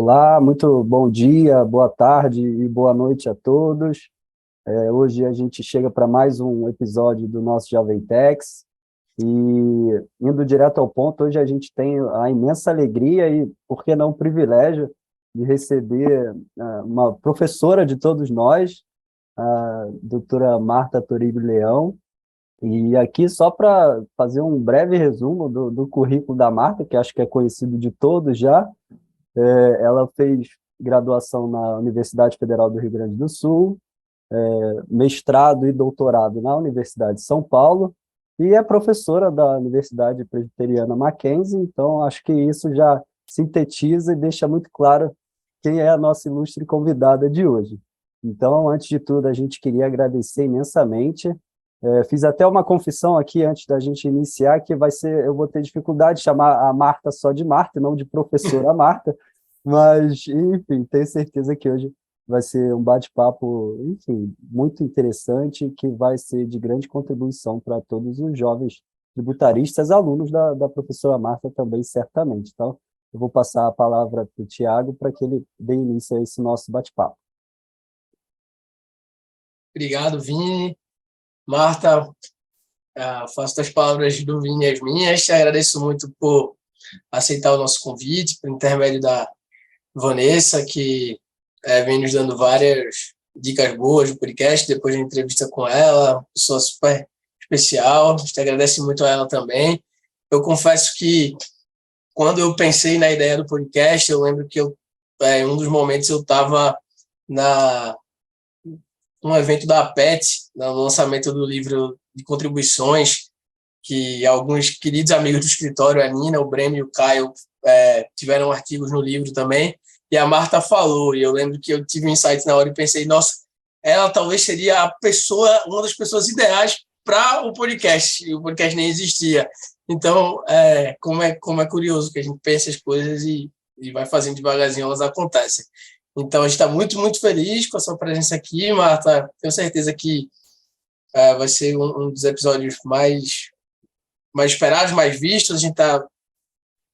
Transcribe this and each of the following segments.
Olá, muito bom dia, boa tarde e boa noite a todos. Hoje a gente chega para mais um episódio do nosso Jovem Techs e, indo direto ao ponto, hoje a gente tem a imensa alegria e, por que não, o privilégio de receber uma professora de todos nós, a doutora Marta Toribio Leão. E aqui, só para fazer um breve resumo do currículo da Marta, que acho que é conhecido de todos já. Ela fez graduação na Universidade Federal do Rio Grande do Sul, mestrado e doutorado na Universidade de São Paulo, e é professora da Universidade Presbiteriana Mackenzie. Então acho que isso já sintetiza e deixa muito claro quem é a nossa ilustre convidada de hoje. Então, antes de tudo, a gente queria agradecer imensamente. Fiz até uma confissão aqui antes da gente iniciar, que eu vou ter dificuldade de chamar a Marta só de Marta, e não de professora Marta, mas, enfim, tenho certeza que hoje vai ser um bate-papo, enfim, muito interessante, que vai ser de grande contribuição para todos os jovens tributaristas, alunos da professora Marta também, certamente. Então, eu vou passar a palavra para o Tiago para que ele dê início a esse nosso bate-papo. Obrigado, Vini. Marta, faço das palavras do Vini as minhas. Te agradeço muito por aceitar o nosso convite, por intermédio da Vanessa, que vem nos dando várias dicas boas do podcast, depois da entrevista com ela, pessoa super especial. Te agradeço muito a ela também. Eu confesso que, quando eu pensei na ideia do podcast, eu lembro que em um dos momentos eu estava num evento da APET, no lançamento do livro de contribuições, que alguns queridos amigos do escritório, a Nina, o Breno e o Caio, tiveram artigos no livro também, e a Marta falou, e eu lembro que eu tive um insight na hora e pensei, nossa, ela talvez seria uma das pessoas ideais para o podcast, e o podcast nem existia. Então, como é curioso que a gente pensa as coisas e vai fazendo devagarzinho, elas acontecem. Então, a gente está muito, muito feliz com a sua presença aqui, Marta. Tenho certeza que vai ser um dos episódios mais esperados, mais vistos. A gente está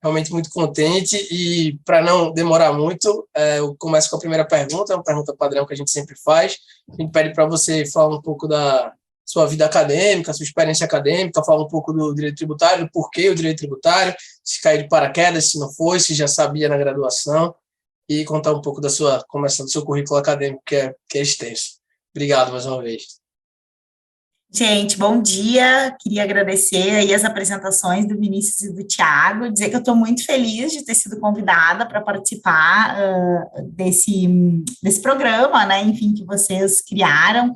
realmente muito contente. E, para não demorar muito, eu começo com a primeira pergunta, uma pergunta padrão que a gente sempre faz. A gente pede para você falar um pouco da sua vida acadêmica, sua experiência acadêmica, falar um pouco do direito tributário, do porquê o direito tributário, se caiu de paraquedas, se não foi, se já sabia na graduação, e contar um pouco começando do seu currículo acadêmico, que é extenso. Obrigado mais uma vez. Gente, bom dia. Queria agradecer aí as apresentações do Vinícius e do Tiago, dizer que eu estou muito feliz de ter sido convidada para participar desse programa, né, enfim, que vocês criaram.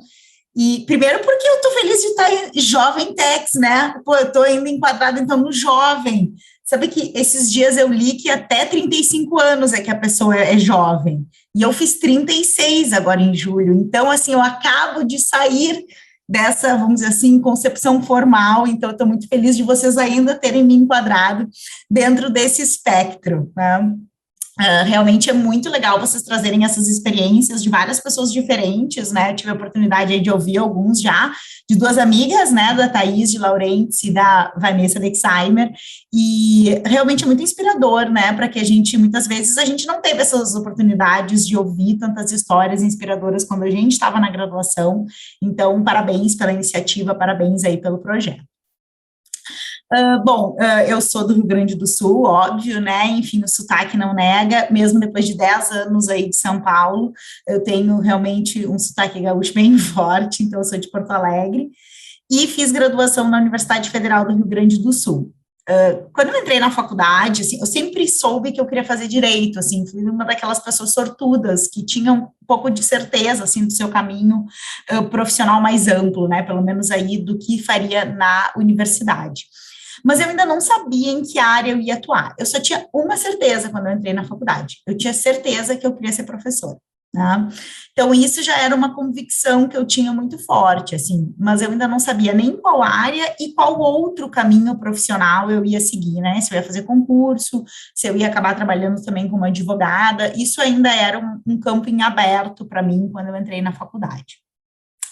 E, primeiro, porque eu estou feliz de estar em Jovem Techs, né? Pô, eu estou ainda enquadrada, então, no jovem. Sabe que esses dias eu li que até 35 anos é que a pessoa é jovem. E eu fiz 36 agora em julho. Então, assim, eu acabo de sair dessa, vamos dizer assim, concepção formal. Então, eu estou muito feliz de vocês ainda terem me enquadrado dentro desse espectro, né? Realmente é muito legal vocês trazerem essas experiências de várias pessoas diferentes, né? Eu tive a oportunidade aí de ouvir alguns já, de duas amigas, né? Da Thaís de Laurentiis e da Vanessa Dexheimer, e realmente é muito inspirador, né? Para que muitas vezes, a gente não teve essas oportunidades de ouvir tantas histórias inspiradoras quando a gente estava na graduação. Então, parabéns pela iniciativa, parabéns aí pelo projeto. Eu sou do Rio Grande do Sul, óbvio, né, enfim, o sotaque não nega, mesmo depois de 10 anos aí de São Paulo, eu tenho realmente um sotaque gaúcho bem forte, então eu sou de Porto Alegre, e fiz graduação na Universidade Federal do Rio Grande do Sul. Quando eu entrei na faculdade, assim, eu sempre soube que eu queria fazer direito, assim, fui uma daquelas pessoas sortudas que tinham um pouco de certeza, assim, do seu caminho profissional mais amplo, né, pelo menos aí do que faria na universidade. Mas eu ainda não sabia em que área eu ia atuar. Eu só tinha uma certeza quando eu entrei na faculdade. Eu tinha certeza que eu queria ser professora, né? Então, isso já era uma convicção que eu tinha muito forte, assim, mas eu ainda não sabia nem qual área e qual outro caminho profissional eu ia seguir, né? Se eu ia fazer concurso, se eu ia acabar trabalhando também como advogada. Isso ainda era um campo em aberto para mim quando eu entrei na faculdade.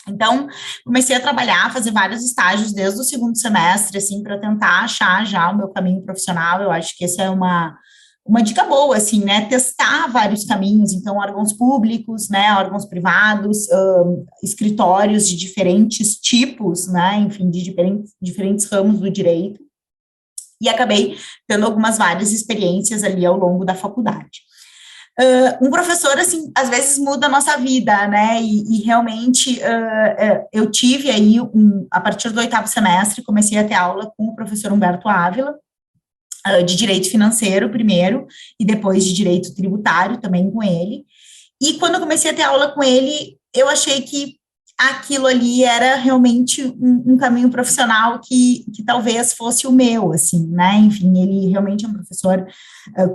Então, comecei a trabalhar, fazer vários estágios desde o segundo semestre, assim, para tentar achar já o meu caminho profissional. Eu acho que essa é uma uma dica boa, assim, né, testar vários caminhos, então, órgãos públicos, né, órgãos privados, escritórios de diferentes tipos, né, enfim, de diferentes ramos do direito, e acabei tendo várias experiências ali ao longo da faculdade. Um professor, assim, às vezes muda a nossa vida, né, e realmente eu tive aí, a partir do 8º semestre, comecei a ter aula com o professor Humberto Ávila, de direito financeiro primeiro, e depois de direito tributário também com ele, e quando eu comecei a ter aula com ele, eu achei que aquilo ali era realmente um caminho profissional que talvez fosse o meu, assim, né, enfim, ele realmente é um professor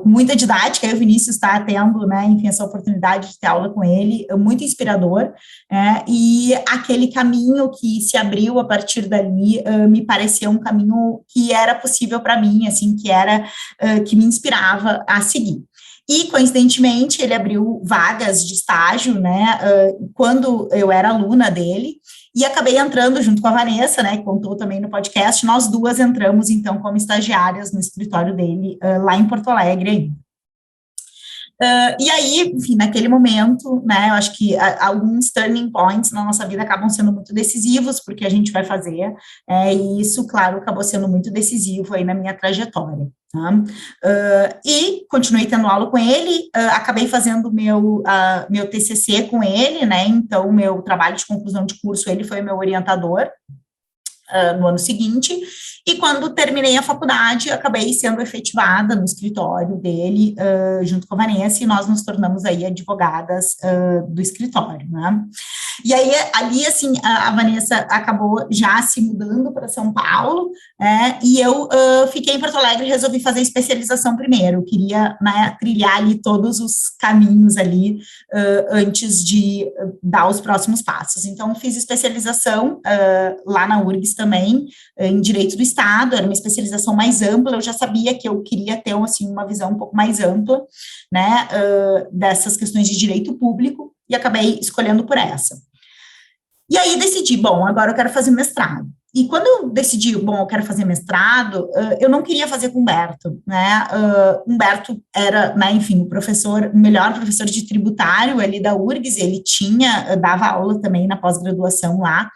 com muita didática, e o Vinícius está tendo, né, enfim, essa oportunidade de ter aula com ele, muito inspirador, e aquele caminho que se abriu a partir dali me pareceu um caminho que era possível para mim, assim, que me inspirava a seguir. E, coincidentemente, ele abriu vagas de estágio, né, quando eu era aluna dele, e acabei entrando junto com a Vanessa, né, que contou também no podcast, nós duas entramos, então, como estagiárias no escritório dele, lá em Porto Alegre ainda. E aí, enfim, naquele momento, né, eu acho que alguns turning points na nossa vida acabam sendo muito decisivos, porque a gente vai fazer, e isso, claro, acabou sendo muito decisivo aí na minha trajetória. Tá? E continuei tendo aula com ele, acabei fazendo meu TCC com ele, né, então meu trabalho de conclusão de curso, ele foi meu orientador no ano seguinte, e quando terminei a faculdade, acabei sendo efetivada no escritório dele, junto com a Vanessa, e nós nos tornamos aí advogadas do escritório, né. E aí, ali, assim, a Vanessa acabou já se mudando para São Paulo, e eu fiquei em Porto Alegre e resolvi fazer especialização primeiro, eu queria, né, trilhar ali todos os caminhos ali, antes de dar os próximos passos. Então, fiz especialização lá na URGS também, em Direito do Estado, era uma especialização mais ampla, eu já sabia que eu queria ter, assim, uma visão um pouco mais ampla, né, dessas questões de direito público, e acabei escolhendo por essa. E aí decidi, bom, agora eu quero fazer mestrado. E quando eu decidi, bom, eu quero fazer mestrado, eu não queria fazer com Humberto, né, Humberto era, né, enfim, o melhor professor de tributário ali da URGS, ele dava aula também na pós-graduação lá,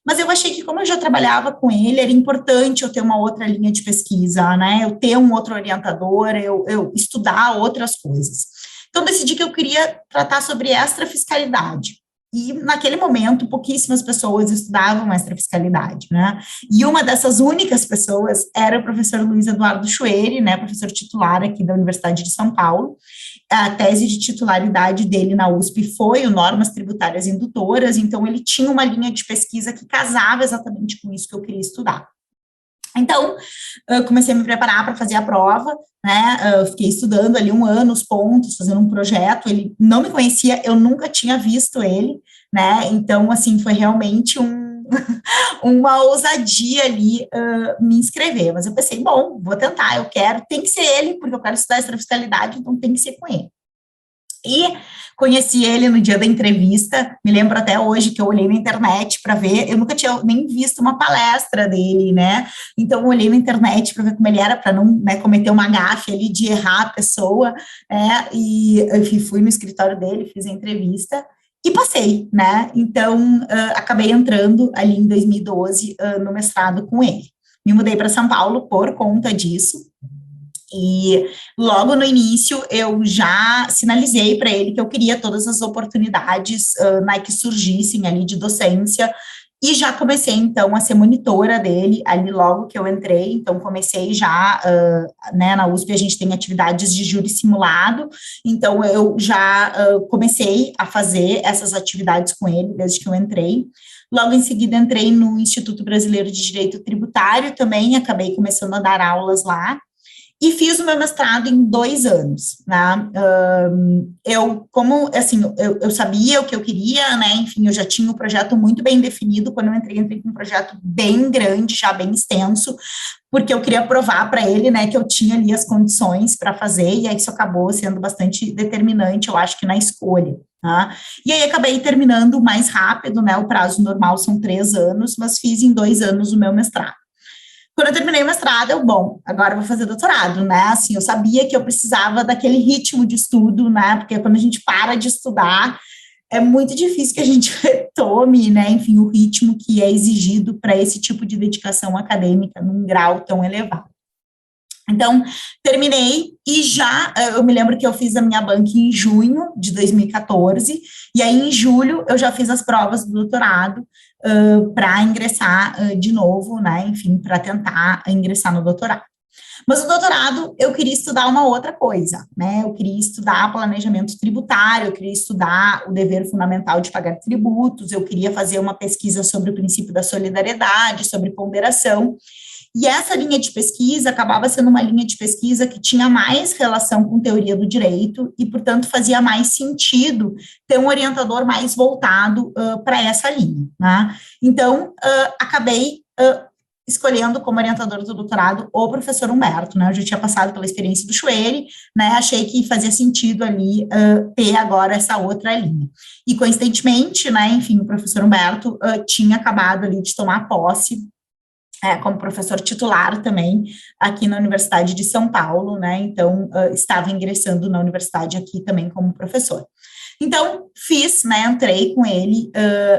mas eu achei que como eu já trabalhava com ele, era importante eu ter uma outra linha de pesquisa, né, eu ter um outro orientador, eu estudar outras coisas. Então, decidi que eu queria tratar sobre extrafiscalidade. E, naquele momento, pouquíssimas pessoas estudavam extrafiscalidade, né? E uma dessas únicas pessoas era o professor Luiz Eduardo Chueri, né, professor titular aqui da Universidade de São Paulo. A tese de titularidade dele na USP foi o Normas Tributárias Indutoras, então ele tinha uma linha de pesquisa que casava exatamente com isso que eu queria estudar. Então, eu comecei a me preparar para fazer a prova, né, eu fiquei estudando ali 1 ano, os pontos, fazendo um projeto, ele não me conhecia, eu nunca tinha visto ele, né, então, assim, foi realmente uma ousadia ali me inscrever, mas eu pensei, bom, vou tentar, tem que ser ele, porque eu quero estudar extrafiscalidade, então tem que ser com ele. E conheci ele no dia da entrevista, me lembro até hoje que eu olhei na internet para ver, eu nunca tinha nem visto uma palestra dele, né, então eu olhei na internet para ver como ele era, para não, né, cometer uma gafe ali de errar a pessoa, e enfim, fui no escritório dele, fiz a entrevista, e passei, né, então acabei entrando ali em 2012 no mestrado com ele. Me mudei para São Paulo por conta disso, e logo no início eu já sinalizei para ele que eu queria todas as oportunidades né, que surgissem ali de docência, e já comecei então a ser monitora dele ali logo que eu entrei, então comecei já, né, na USP a gente tem atividades de júri simulado, então eu já comecei a fazer essas atividades com ele desde que eu entrei. Logo em seguida entrei no Instituto Brasileiro de Direito Tributário também, acabei começando a dar aulas lá, e fiz o meu mestrado em 2 anos, né, eu sabia o que eu queria, né, enfim, eu já tinha um projeto muito bem definido, quando eu entrei com um projeto bem grande, já bem extenso, porque eu queria provar para ele, né, que eu tinha ali as condições para fazer, e aí isso acabou sendo bastante determinante, eu acho que na escolha, tá, e aí acabei terminando mais rápido, né, o prazo normal são 3 anos, mas fiz em 2 anos o meu mestrado. Quando eu terminei o mestrado, agora eu vou fazer doutorado, né? Assim, eu sabia que eu precisava daquele ritmo de estudo, né? Porque quando a gente para de estudar, é muito difícil que a gente retome, né? Enfim, o ritmo que é exigido para esse tipo de dedicação acadêmica num grau tão elevado. Então, terminei e eu me lembro que eu fiz a minha banca em junho de 2014, e aí em julho eu já fiz as provas do doutorado para ingressar de novo, né, enfim, para tentar ingressar no doutorado. Mas o doutorado, eu queria estudar uma outra coisa, né, eu queria estudar planejamento tributário, eu queria estudar o dever fundamental de pagar tributos, eu queria fazer uma pesquisa sobre o princípio da solidariedade, sobre ponderação. E essa linha de pesquisa acabava sendo uma linha de pesquisa que tinha mais relação com teoria do direito e, portanto, fazia mais sentido ter um orientador mais voltado para essa linha, né? Então, acabei escolhendo como orientador do doutorado o professor Humberto, né? Eu já tinha passado pela experiência do Schwery, né? Achei que fazia sentido ali ter agora essa outra linha. E, coincidentemente, né, enfim, o professor Humberto tinha acabado ali de tomar posse como professor titular também aqui na Universidade de São Paulo, né, então estava ingressando na universidade aqui também como professor. Então, entrei com ele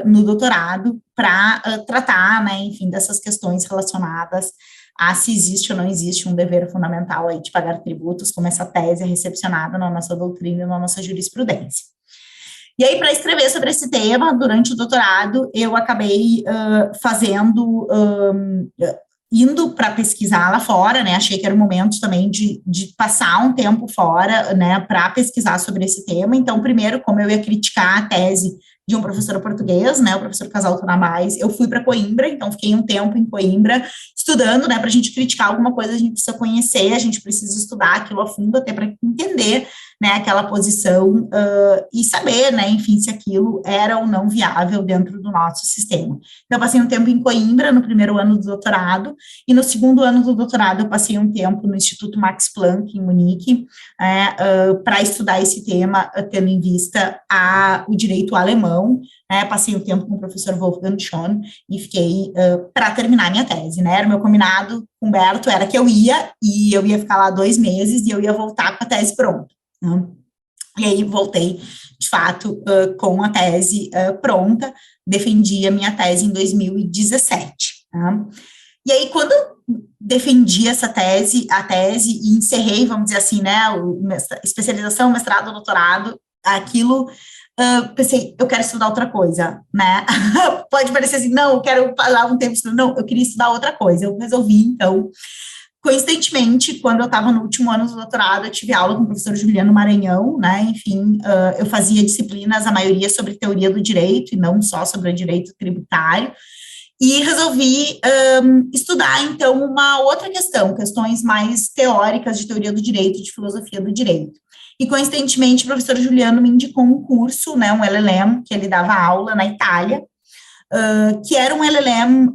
no doutorado para tratar, né, enfim, dessas questões relacionadas a se existe ou não existe um dever fundamental aí de pagar tributos, como essa tese é recepcionada na nossa doutrina e na nossa jurisprudência. E aí, para escrever sobre esse tema, durante o doutorado, eu acabei indo para pesquisar lá fora, né, achei que era o momento também de passar um tempo fora, né, para pesquisar sobre esse tema. Então, primeiro, como eu ia criticar a tese de um professor português, né, o professor Casal Tonamais, eu fui para Coimbra, então fiquei um tempo em Coimbra estudando, né, para a gente criticar alguma coisa, a gente precisa conhecer, a gente precisa estudar aquilo a fundo até para entender, né, aquela posição e saber, né, enfim, se aquilo era ou não viável dentro do nosso sistema. Então, eu passei um tempo em Coimbra no primeiro ano do doutorado, e no segundo ano do doutorado eu passei um tempo no Instituto Max Planck, em Munique, para estudar esse tema, tendo em vista o direito alemão, passei um tempo com o professor Wolfgang Schön, e fiquei para terminar minha tese, né, era o meu combinado com o Humberto, era que eu ia ficar lá 2 meses, e eu ia voltar com a tese pronta. E aí voltei, de fato, com a tese pronta, defendi a minha tese em 2017. Tá? E aí, quando defendi a tese e encerrei, vamos dizer assim, né, especialização, mestrado, doutorado, aquilo, pensei, eu quero estudar outra coisa, né? Pode parecer assim, não, eu quero falar um tempo estudando, não, eu queria estudar outra coisa. Eu resolvi, então, coincidentemente, quando eu estava no último ano do doutorado, eu tive aula com o professor Juliano Maranhão, né, enfim, eu fazia disciplinas, a maioria sobre teoria do direito, e não só sobre o direito tributário, e resolvi estudar, então, uma outra questões mais teóricas de teoria do direito, de filosofia do direito. E, coincidentemente, o professor Juliano me indicou um curso, né, um LLM, que ele dava aula na Itália, que era um LLM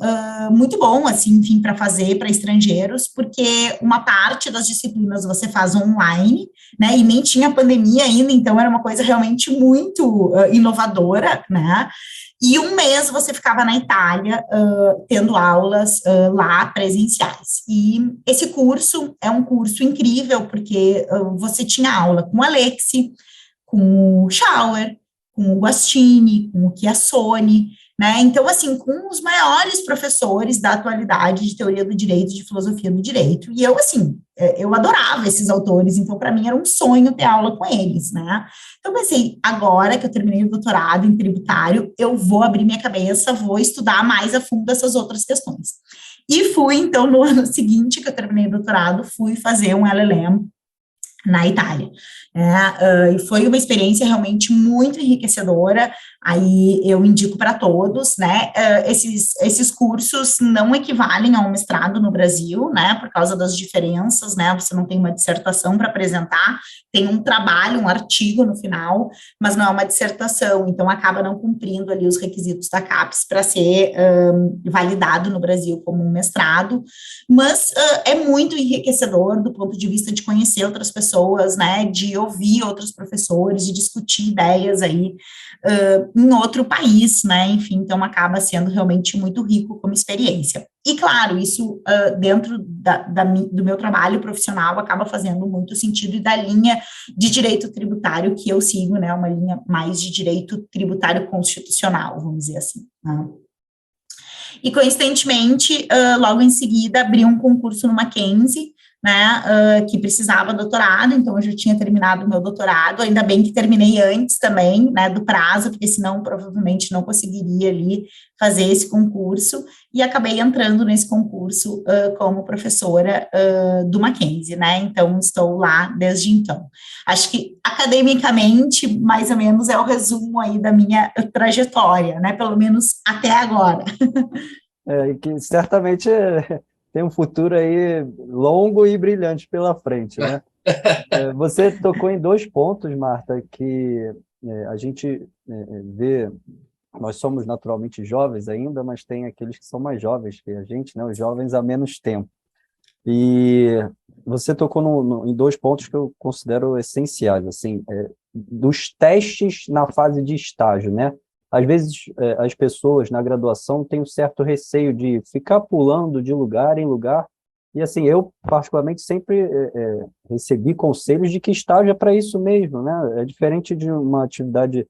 muito bom, assim, enfim, para fazer para estrangeiros, porque uma parte das disciplinas você faz online, né, e nem tinha pandemia ainda, então era uma coisa realmente muito inovadora, né, e um mês você ficava na Itália tendo aulas lá presenciais. E esse curso é um curso incrível, porque você tinha aula com o Alexi, com o Schauer, com o Guastini, com o Chiassoni, né? Então, assim, com os maiores professores da atualidade de teoria do direito, de filosofia do direito, e eu, assim, eu adorava esses autores, então, para mim, era um sonho ter aula com eles, né? Então, pensei, agora que eu terminei o doutorado em tributário, eu vou abrir minha cabeça, vou estudar mais a fundo essas outras questões. E fui, então, no ano seguinte que eu terminei o doutorado, fui fazer um LLM na Itália. E foi uma experiência realmente muito enriquecedora, aí eu indico para todos, né, esses cursos não equivalem a um mestrado no Brasil, né, por causa das diferenças, né, você não tem uma dissertação para apresentar, tem um trabalho, um artigo no final, mas não é uma dissertação, então acaba não cumprindo ali os requisitos da CAPES para ser validado no Brasil como um mestrado, mas é muito enriquecedor do ponto de vista de conhecer outras pessoas, né, de ouvir outros professores, de discutir ideias aí em outro país, né, enfim, então acaba sendo realmente muito rico como experiência. E, claro, isso dentro do meu trabalho profissional acaba fazendo muito sentido, e da linha de direito tributário que eu sigo, né, uma linha mais de direito tributário constitucional, vamos dizer assim, né. E, coincidentemente, logo em seguida, abri um concurso no Mackenzie, né, que precisava doutorado, então eu já tinha terminado o meu doutorado, ainda bem que terminei antes também, né, do prazo, porque senão provavelmente não conseguiria ali fazer esse concurso, e acabei entrando nesse concurso como professora do Mackenzie, né, então estou lá desde então. Acho que academicamente, mais ou menos, é o resumo aí da minha trajetória, né, pelo menos até agora. E que certamente tem um futuro aí longo e brilhante pela frente, né? Você tocou em 2 pontos, Marta, que a gente vê, nós somos naturalmente jovens ainda, mas tem aqueles que são mais jovens que a gente, né? Os jovens há menos tempo. E você tocou em 2 pontos que eu considero essenciais, assim, dos testes na fase de estágio, né? Às vezes, as pessoas na graduação têm um certo receio de ficar pulando de lugar em lugar, e assim, eu particularmente sempre recebi conselhos de que estágio é para isso mesmo, né? É diferente de uma atividade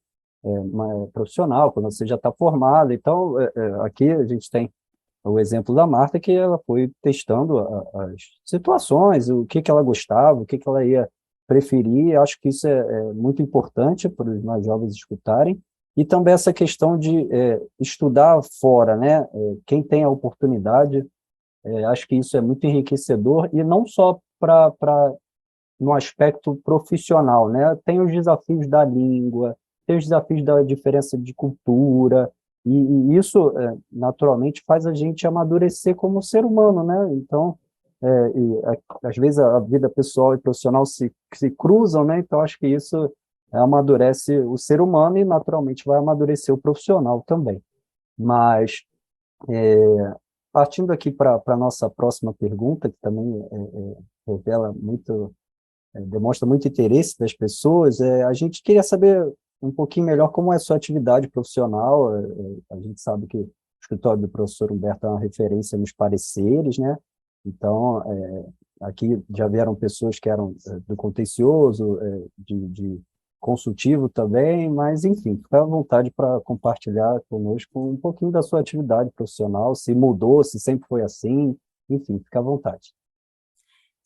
profissional, quando você já está formado. Então, aqui a gente tem o exemplo da Marta, que ela foi testando as situações, o que ela gostava, o que ela ia preferir. Acho que isso é muito importante para os mais jovens escutarem. E também essa questão de estudar fora, né? Quem tem a oportunidade, acho que isso é muito enriquecedor, e não só no aspecto profissional, né? Tem os desafios da língua, tem os desafios da diferença de cultura, e isso, naturalmente, faz a gente amadurecer como ser humano, né? Então, às vezes a vida pessoal e profissional se cruzam, né? Então, acho que isso amadurece o ser humano e, naturalmente, vai amadurecer o profissional também. Mas, partindo aqui para a nossa próxima pergunta, que também revela muito, demonstra muito interesse das pessoas, a gente queria saber um pouquinho melhor como é a sua atividade profissional. A gente sabe que o escritório do professor Humberto é uma referência nos pareceres, né? Então, aqui já vieram pessoas que eram do contencioso, de consultivo também, mas, enfim, fica à vontade para compartilhar conosco um pouquinho da sua atividade profissional, se mudou, se sempre foi assim, enfim, fica à vontade.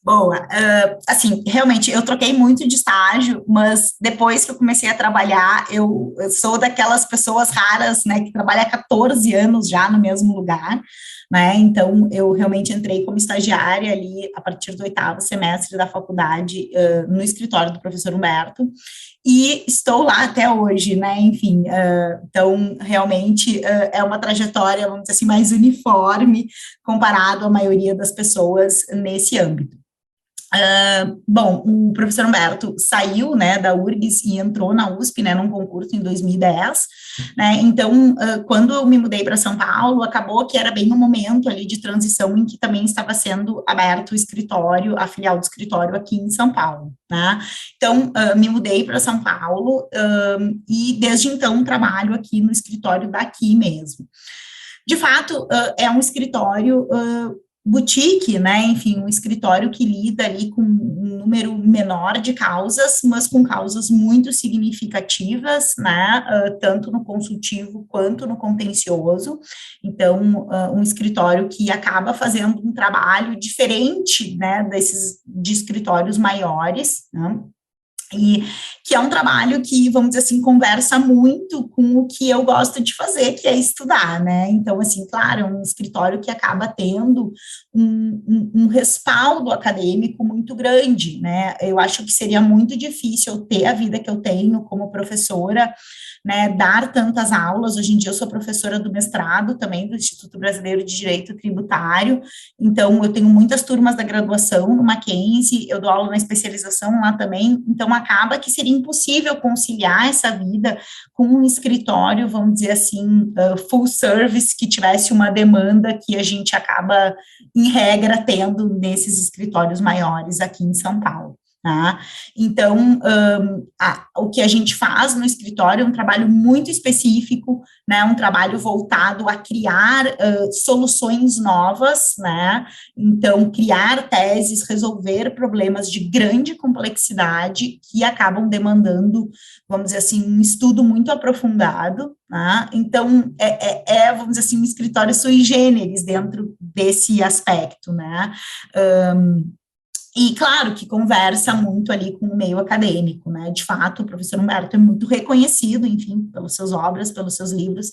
Boa, assim, realmente, eu troquei muito de estágio, mas depois que eu comecei a trabalhar, eu sou daquelas pessoas raras, né, que trabalha há 14 anos já no mesmo lugar, né, então eu realmente entrei como estagiária ali a partir do 8º semestre da faculdade, no escritório do professor Humberto, e estou lá até hoje, né, enfim, então, realmente, é uma trajetória, vamos dizer assim, mais uniforme, comparado à maioria das pessoas nesse âmbito. Bom, o professor Humberto saiu, né, da URGS e entrou na USP, né, num concurso em 2010, né, então, quando eu me mudei para São Paulo, acabou que era bem um momento ali de transição em que também estava sendo aberto o escritório, a filial do escritório aqui em São Paulo, né, então, me mudei para São Paulo, e desde então trabalho aqui no escritório daqui mesmo. De fato, é um escritório boutique, né, enfim, um escritório que lida ali com um número menor de causas, mas com causas muito significativas, né, tanto no consultivo quanto no contencioso. Então, um escritório que acaba fazendo um trabalho diferente, né, de escritórios maiores, né, e que é um trabalho que, vamos dizer assim, conversa muito com o que eu gosto de fazer, que é estudar, né, então, assim, claro, é um escritório que acaba tendo um respaldo acadêmico muito grande, né, eu acho que seria muito difícil eu ter a vida que eu tenho como professora, né, dar tantas aulas. Hoje em dia eu sou professora do mestrado também do Instituto Brasileiro de Direito Tributário, então eu tenho muitas turmas da graduação no Mackenzie, eu dou aula na especialização lá também, então acaba que seria impossível conciliar essa vida com um escritório, vamos dizer assim, full service, que tivesse uma demanda que a gente acaba, em regra, tendo nesses escritórios maiores aqui em São Paulo. Tá? Então, o que a gente faz no escritório é um trabalho muito específico, né, um trabalho voltado a criar soluções novas, né, então, criar teses, resolver problemas de grande complexidade que acabam demandando, vamos dizer assim, um estudo muito aprofundado, né, então, vamos dizer assim, um escritório sui generis dentro desse aspecto, né, e, claro, que conversa muito ali com o meio acadêmico, né, de fato, o professor Humberto é muito reconhecido, enfim, pelas suas obras, pelos seus livros,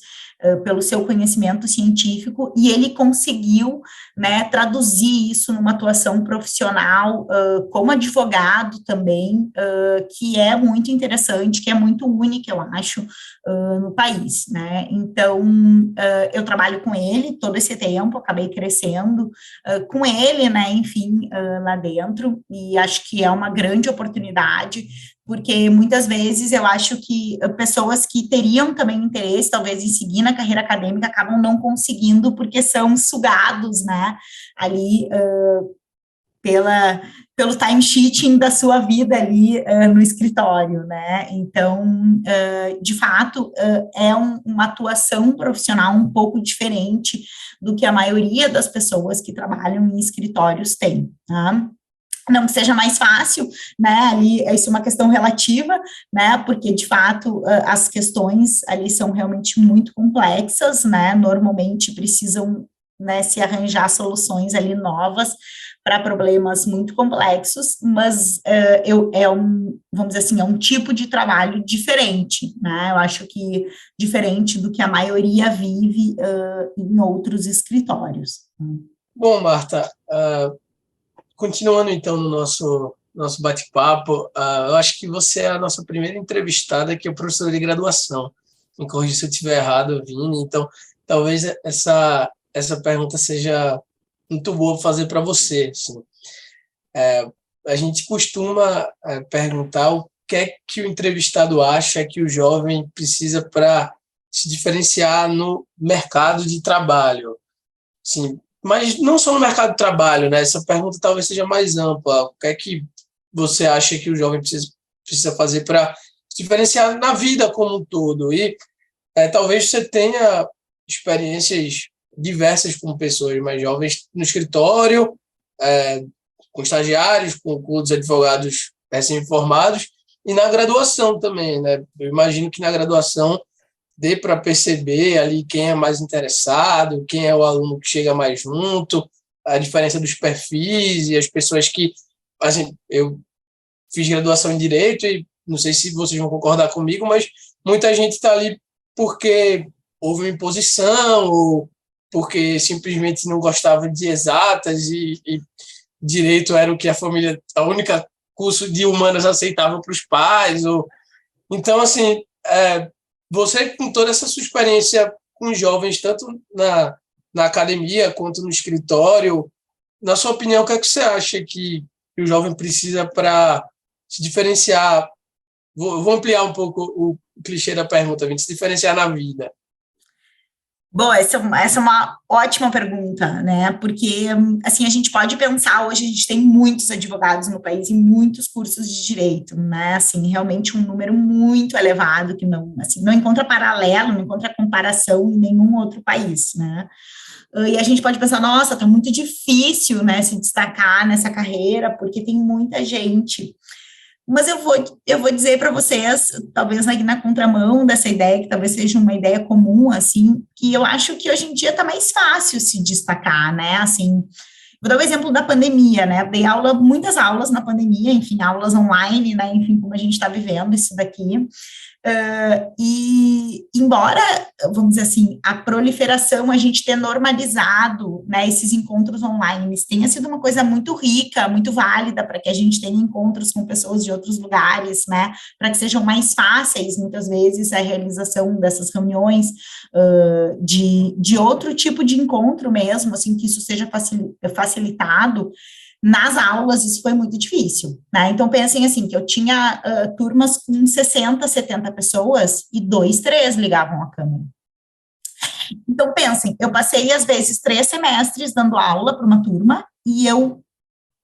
pelo seu conhecimento científico, e ele conseguiu, né, traduzir isso numa atuação profissional, como advogado também, que é muito interessante, que é muito única, eu acho, no país, né, então, eu trabalho com ele todo esse tempo, acabei crescendo com ele, né, enfim, lá dentro, e acho que é uma grande oportunidade, porque muitas vezes eu acho que pessoas que teriam também interesse, talvez, em seguir na carreira acadêmica, acabam não conseguindo, porque são sugados, né, ali pelo time sheeting da sua vida ali no escritório, né, então, de fato, é uma atuação profissional um pouco diferente do que a maioria das pessoas que trabalham em escritórios tem, tá? Não que seja mais fácil, né, ali, isso é uma questão relativa, né, porque, de fato, as questões ali são realmente muito complexas, né, normalmente precisam, né, se arranjar soluções ali novas para problemas muito complexos, mas vamos dizer assim, é um tipo de trabalho diferente, né, eu acho que diferente do que a maioria vive em outros escritórios. Bom, Marta, continuando então no nosso bate-papo, eu acho que você é a nossa primeira entrevistada que é professora de graduação. Me corrija se eu estiver errado, Vini. Então, talvez essa pergunta seja muito boa fazer para você. Assim. A gente costuma perguntar o que é que o entrevistado acha que o jovem precisa para se diferenciar no mercado de trabalho. Assim, mas não só no mercado de trabalho, né? Essa pergunta talvez seja mais ampla. O que é que você acha que o jovem precisa fazer para se diferenciar na vida como um todo? E talvez você tenha experiências diversas com pessoas mais jovens no escritório, com estagiários, com os advogados recém-formados, e na graduação também, né? Eu imagino que na graduação dê para perceber ali quem é mais interessado, quem é o aluno que chega mais junto, a diferença dos perfis e as pessoas que... Assim, eu fiz graduação em Direito e não sei se vocês vão concordar comigo, mas muita gente está ali porque houve uma imposição ou porque simplesmente não gostava de exatas e Direito era o que a única curso de humanas aceitava para os pais. Então, assim... Você, com toda essa sua experiência com jovens, tanto na academia quanto no escritório, na sua opinião, o que é que você acha que o jovem precisa para se diferenciar? Vou ampliar um pouco o clichê da pergunta, se diferenciar na vida. Bom, essa é uma ótima pergunta, né, porque, assim, a gente pode pensar, hoje a gente tem muitos advogados no país e muitos cursos de direito, né, assim, realmente um número muito elevado que não, assim, não encontra paralelo, não encontra comparação em nenhum outro país, né, e a gente pode pensar, nossa, tá muito difícil, né, se destacar nessa carreira, porque tem muita gente. Mas eu vou dizer para vocês, talvez na contramão dessa ideia, que talvez seja uma ideia comum, assim, que eu acho que hoje em dia está mais fácil se destacar, né, assim, vou dar o exemplo da pandemia, né, dei muitas aulas na pandemia, enfim, aulas online, né, enfim, como a gente está vivendo isso daqui, e embora, vamos dizer assim, a proliferação, a gente ter normalizado, né, esses encontros online, tenha sido uma coisa muito rica, muito válida para que a gente tenha encontros com pessoas de outros lugares, né, para que sejam mais fáceis, muitas vezes, a realização dessas reuniões, de outro tipo de encontro mesmo, assim, que isso seja facilitado. Nas aulas, isso foi muito difícil, né? Então, pensem assim, que eu tinha turmas com 60, 70 pessoas e 2, 3 ligavam a câmera. Então, pensem, eu passei, às vezes, 3 semestres dando aula para uma turma e eu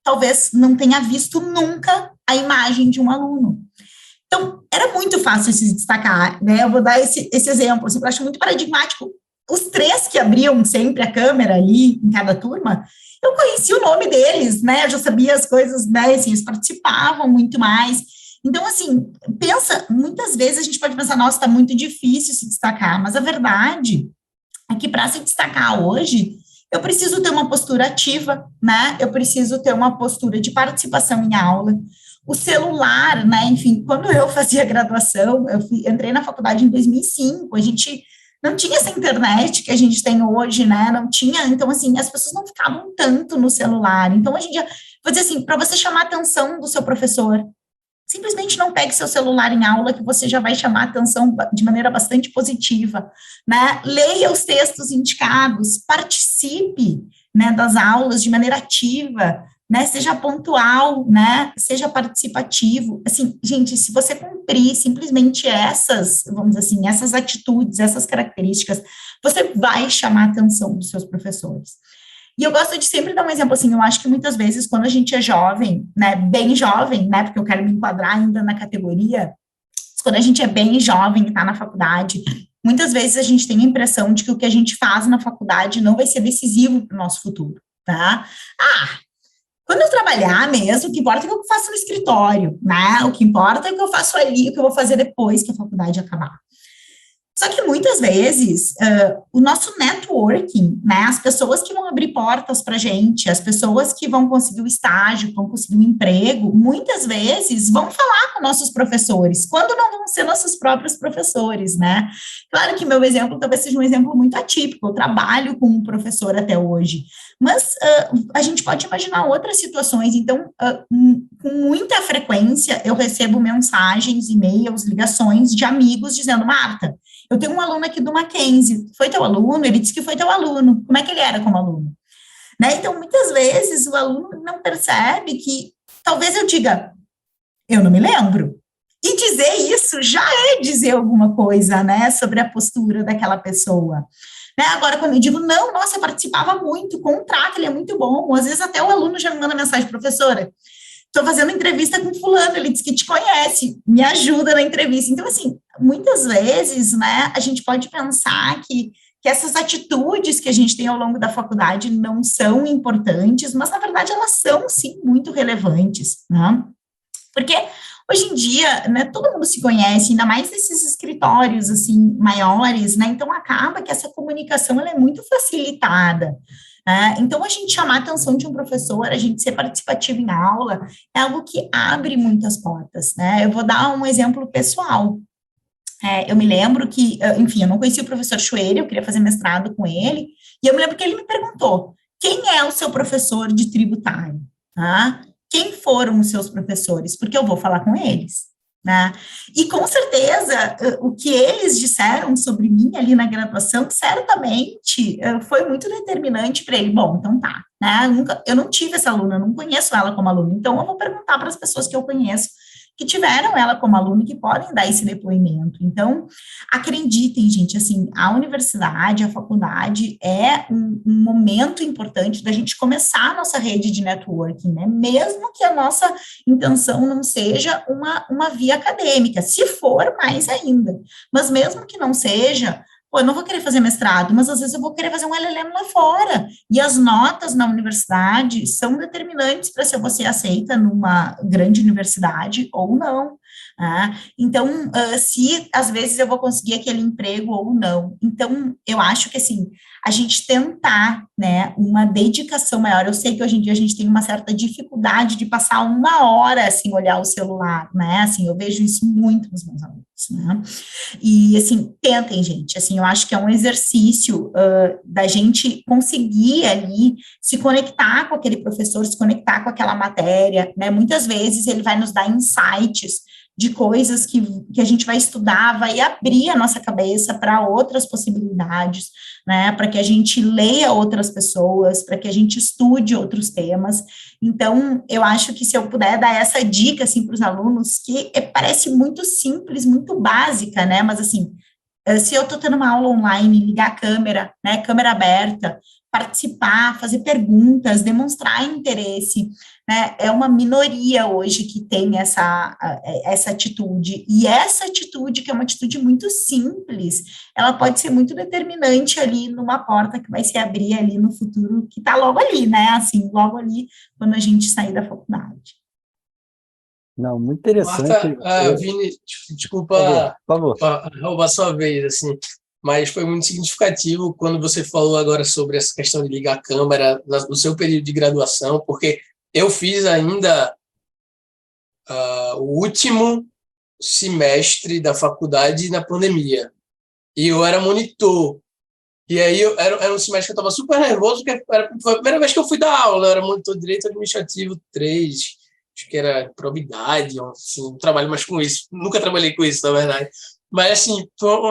talvez não tenha visto nunca a imagem de um aluno. Então, era muito fácil se destacar, né? Eu vou dar esse exemplo, assim, eu acho muito paradigmático. Os 3 que abriam sempre a câmera ali, em cada turma, eu conhecia o nome deles, né? Eu já sabia as coisas, né? Assim, eles participavam muito mais. Então, assim, pensa, muitas vezes a gente pode pensar, nossa, está muito difícil se destacar, mas a verdade é que para se destacar hoje, eu preciso ter uma postura ativa, né? Eu preciso ter uma postura de participação em aula. O celular, né? Enfim, quando eu fazia graduação, entrei na faculdade em 2005, a gente não tinha essa internet que a gente tem hoje, né? Não tinha, então, assim, as pessoas não ficavam tanto no celular. Então, hoje em dia, vou dizer assim, para você chamar a atenção do seu professor, simplesmente não pegue seu celular em aula, que você já vai chamar a atenção de maneira bastante positiva, né? Leia os textos indicados, participe, né, das aulas de maneira ativa, né? Seja pontual, né? Seja participativo. Assim, gente, se você cumprir simplesmente essas, vamos dizer assim, essas atitudes, essas características, você vai chamar a atenção dos seus professores. E eu gosto de sempre dar um exemplo, assim, eu acho que muitas vezes, quando a gente é jovem, né, bem jovem, né, porque eu quero me enquadrar ainda na categoria, quando a gente é bem jovem e está na faculdade, muitas vezes a gente tem a impressão de que o que a gente faz na faculdade não vai ser decisivo para o nosso futuro, tá? Quando eu trabalhar mesmo, o que importa é o que eu faço no escritório, né? O que importa é o que eu faço ali, o que eu vou fazer depois que a faculdade acabar. Só que muitas vezes, o nosso networking, né, as pessoas que vão abrir portas para a gente, as pessoas que vão conseguir o estágio, vão conseguir o emprego, muitas vezes vão falar com nossos professores, quando não vão ser nossos próprios professores, né? Claro que meu exemplo talvez seja um exemplo muito atípico, eu trabalho com um professor até hoje, mas a gente pode imaginar outras situações. Então, com muita frequência, eu recebo mensagens, e-mails, ligações de amigos dizendo, Marta, eu tenho um aluno aqui do Mackenzie, foi teu aluno? Ele disse que foi teu aluno. Como é que ele era como aluno? Né? Então, muitas vezes, o aluno não percebe que, talvez eu diga, eu não me lembro. E dizer isso já é dizer alguma coisa, né, sobre a postura daquela pessoa. Né? Agora, quando eu digo, não, nossa, eu participava muito, contrato, ele é muito bom. Às vezes até o aluno já me manda mensagem, professora, estou fazendo entrevista com fulano, ele disse que te conhece, me ajuda na entrevista. Então, assim, muitas vezes, né, a gente pode pensar que essas atitudes que a gente tem ao longo da faculdade não são importantes, mas, na verdade, elas são, sim, muito relevantes, né? Porque, hoje em dia, né, todo mundo se conhece, ainda mais nesses escritórios, assim, maiores, né? Então, acaba que essa comunicação, ela é muito facilitada. Então, a gente chamar a atenção de um professor, a gente ser participativo em aula, é algo que abre muitas portas, né? Eu vou dar um exemplo pessoal. Eu me lembro que, enfim, eu não conhecia o professor Chueira, eu queria fazer mestrado com ele, e eu me lembro que ele me perguntou, quem é o seu professor de tributário? Tá? Quem foram os seus professores? Porque eu vou falar com eles. Né? E com certeza o que eles disseram sobre mim ali na graduação certamente foi muito determinante para ele. Bom, então tá, né? Eu não tive essa aluna, eu não conheço ela como aluna, então eu vou perguntar para as pessoas que eu conheço que tiveram ela como aluna e que podem dar esse depoimento. Então, acreditem, gente, assim, a universidade, a faculdade é um momento importante da gente começar a nossa rede de networking, né? Mesmo que a nossa intenção não seja uma via acadêmica, se for, mais ainda. Mas mesmo que não seja, eu não vou querer fazer mestrado, mas às vezes eu vou querer fazer um LLM lá fora. E as notas na universidade são determinantes para se você aceita numa grande universidade ou não. Então, se às vezes eu vou conseguir aquele emprego ou não. Então, eu acho que, assim, a gente tentar, né, uma dedicação maior. Eu sei que hoje em dia a gente tem uma certa dificuldade de passar 1 hora sem olhar o celular, né? Assim, eu vejo isso muito nos meus alunos, né? E, assim, tentem, gente. Assim, eu acho que é um exercício da gente conseguir ali se conectar com aquele professor, se conectar com aquela matéria, né? Muitas vezes ele vai nos dar insights de coisas que a gente vai estudar, vai abrir a nossa cabeça para outras possibilidades, né, para que a gente leia outras pessoas, para que a gente estude outros temas. Então, eu acho que se eu puder dar essa dica, assim, para os alunos, que parece muito simples, muito básica, né, mas, assim, se eu estou tendo uma aula online, ligar a câmera, né, câmera aberta, participar, fazer perguntas, demonstrar interesse, né? É uma minoria hoje que tem essa atitude, e essa atitude, que é uma atitude muito simples, ela pode ser muito determinante ali numa porta que vai se abrir ali no futuro, que está logo ali, né? Assim, logo ali, quando a gente sair da faculdade. Não, muito interessante. Marta, Vini, desculpa por favor. roubar sua vez, assim, mas foi muito significativo quando você falou agora sobre essa questão de ligar a câmera no seu período de graduação, porque eu fiz ainda o último semestre da faculdade na pandemia, e eu era monitor. E aí era um semestre que eu estava super nervoso, porque foi a primeira vez que eu fui dar aula, eu era monitor de Direito Administrativo 3, acho que era probidade, assim, não trabalho mais com isso, nunca trabalhei com isso, na verdade. Mas, assim,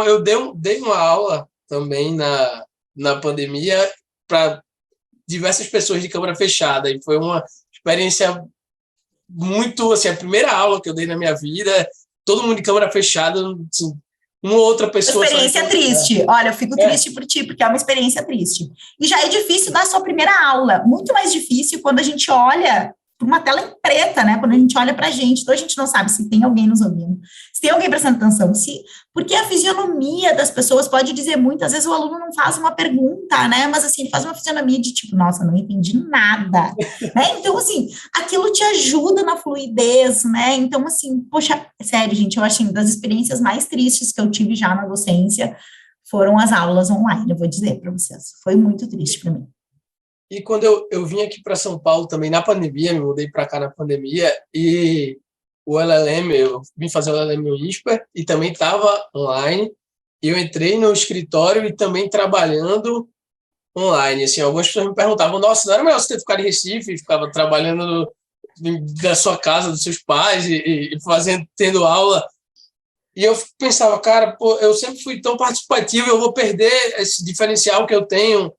eu dei uma aula também na pandemia para diversas pessoas de câmera fechada, e foi uma experiência muito, assim, a primeira aula que eu dei na minha vida, todo mundo de câmera fechada, assim, uma ou outra pessoa... Experiência triste. Olha, eu fico triste por ti, porque é uma experiência triste. E já é difícil dar a sua primeira aula, muito mais difícil quando a gente olha para uma tela em preta, né? Quando a gente olha para a gente, então a gente não sabe se tem alguém nos ouvindo, se tem alguém prestando atenção, porque a fisionomia das pessoas pode dizer muito. Às vezes o aluno não faz uma pergunta, né? Mas assim, ele faz uma fisionomia de tipo, nossa, não entendi nada, né? Então, assim, aquilo te ajuda na fluidez, né? Então, assim, poxa, sério, gente, eu acho que das experiências mais tristes que eu tive já na docência foram as aulas online, eu vou dizer para vocês. Foi muito triste para mim. E quando eu vim aqui para São Paulo também na pandemia, me mudei para cá na pandemia, e o LLM, eu vim fazer o LLM no INSPER e também estava online, e eu entrei no escritório e também trabalhando online. Assim, algumas pessoas me perguntavam, nossa, não era melhor você ter ficado em Recife e ficava trabalhando da sua casa, dos seus pais e tendo aula? E eu pensava, cara, pô, eu sempre fui tão participativo, eu vou perder esse diferencial que eu tenho,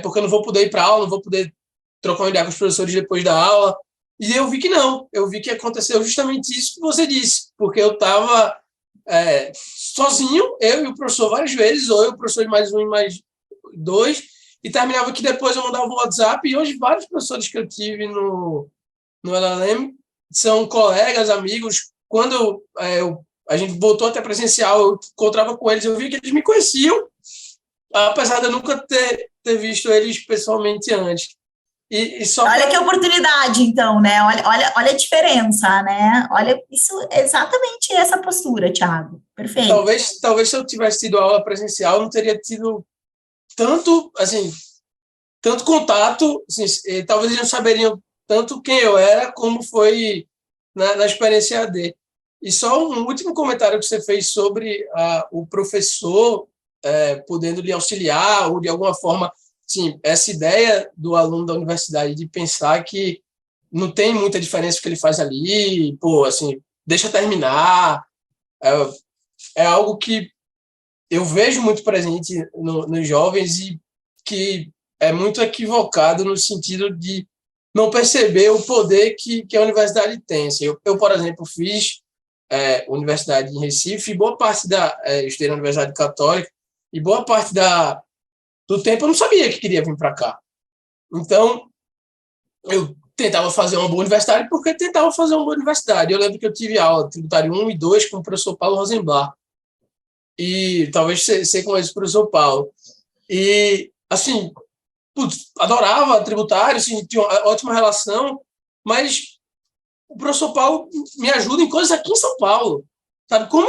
porque eu não vou poder ir para aula, não vou poder trocar uma ideia com os professores depois da aula. E eu vi que não, eu vi que aconteceu justamente isso que você disse, porque eu estava sozinho, eu e o professor várias vezes, ou eu, o professor de mais um e mais dois, e terminava que depois eu mandava um WhatsApp, e hoje vários professores que eu tive no LLM são colegas, amigos. Quando a gente voltou até presencial, eu encontrava com eles, eu via que eles me conheciam, apesar de eu nunca ter visto eles pessoalmente antes. Olha que oportunidade, então, né? Olha a diferença, né? Olha, isso é exatamente essa postura, Thiago. Perfeito. Talvez se eu tivesse tido aula presencial, eu não teria tido tanto contato, assim, talvez eles não saberiam tanto quem eu era, como foi na experiência AD. E só um último comentário que você fez sobre o professor podendo lhe auxiliar, ou de alguma forma, sim, essa ideia do aluno da universidade de pensar que não tem muita diferença o que ele faz ali, pô, assim, deixa terminar, é algo que eu vejo muito presente nos jovens e que é muito equivocado no sentido de não perceber o poder que a universidade tem. Assim, eu, por exemplo, fiz universidade em Recife, e boa parte eu estudei na Universidade Católica, e boa parte do tempo eu não sabia que queria vir para cá. Então, eu tentava fazer uma boa universidade porque tentava fazer uma boa universidade. Eu lembro que eu tive aula tributário 1 e 2 com o professor Paulo Rosenbach. E talvez você conheça o professor Paulo. E, assim, adorava tributário, assim, tinha uma ótima relação, mas o professor Paulo me ajuda em coisas aqui em São Paulo. Sabe? Como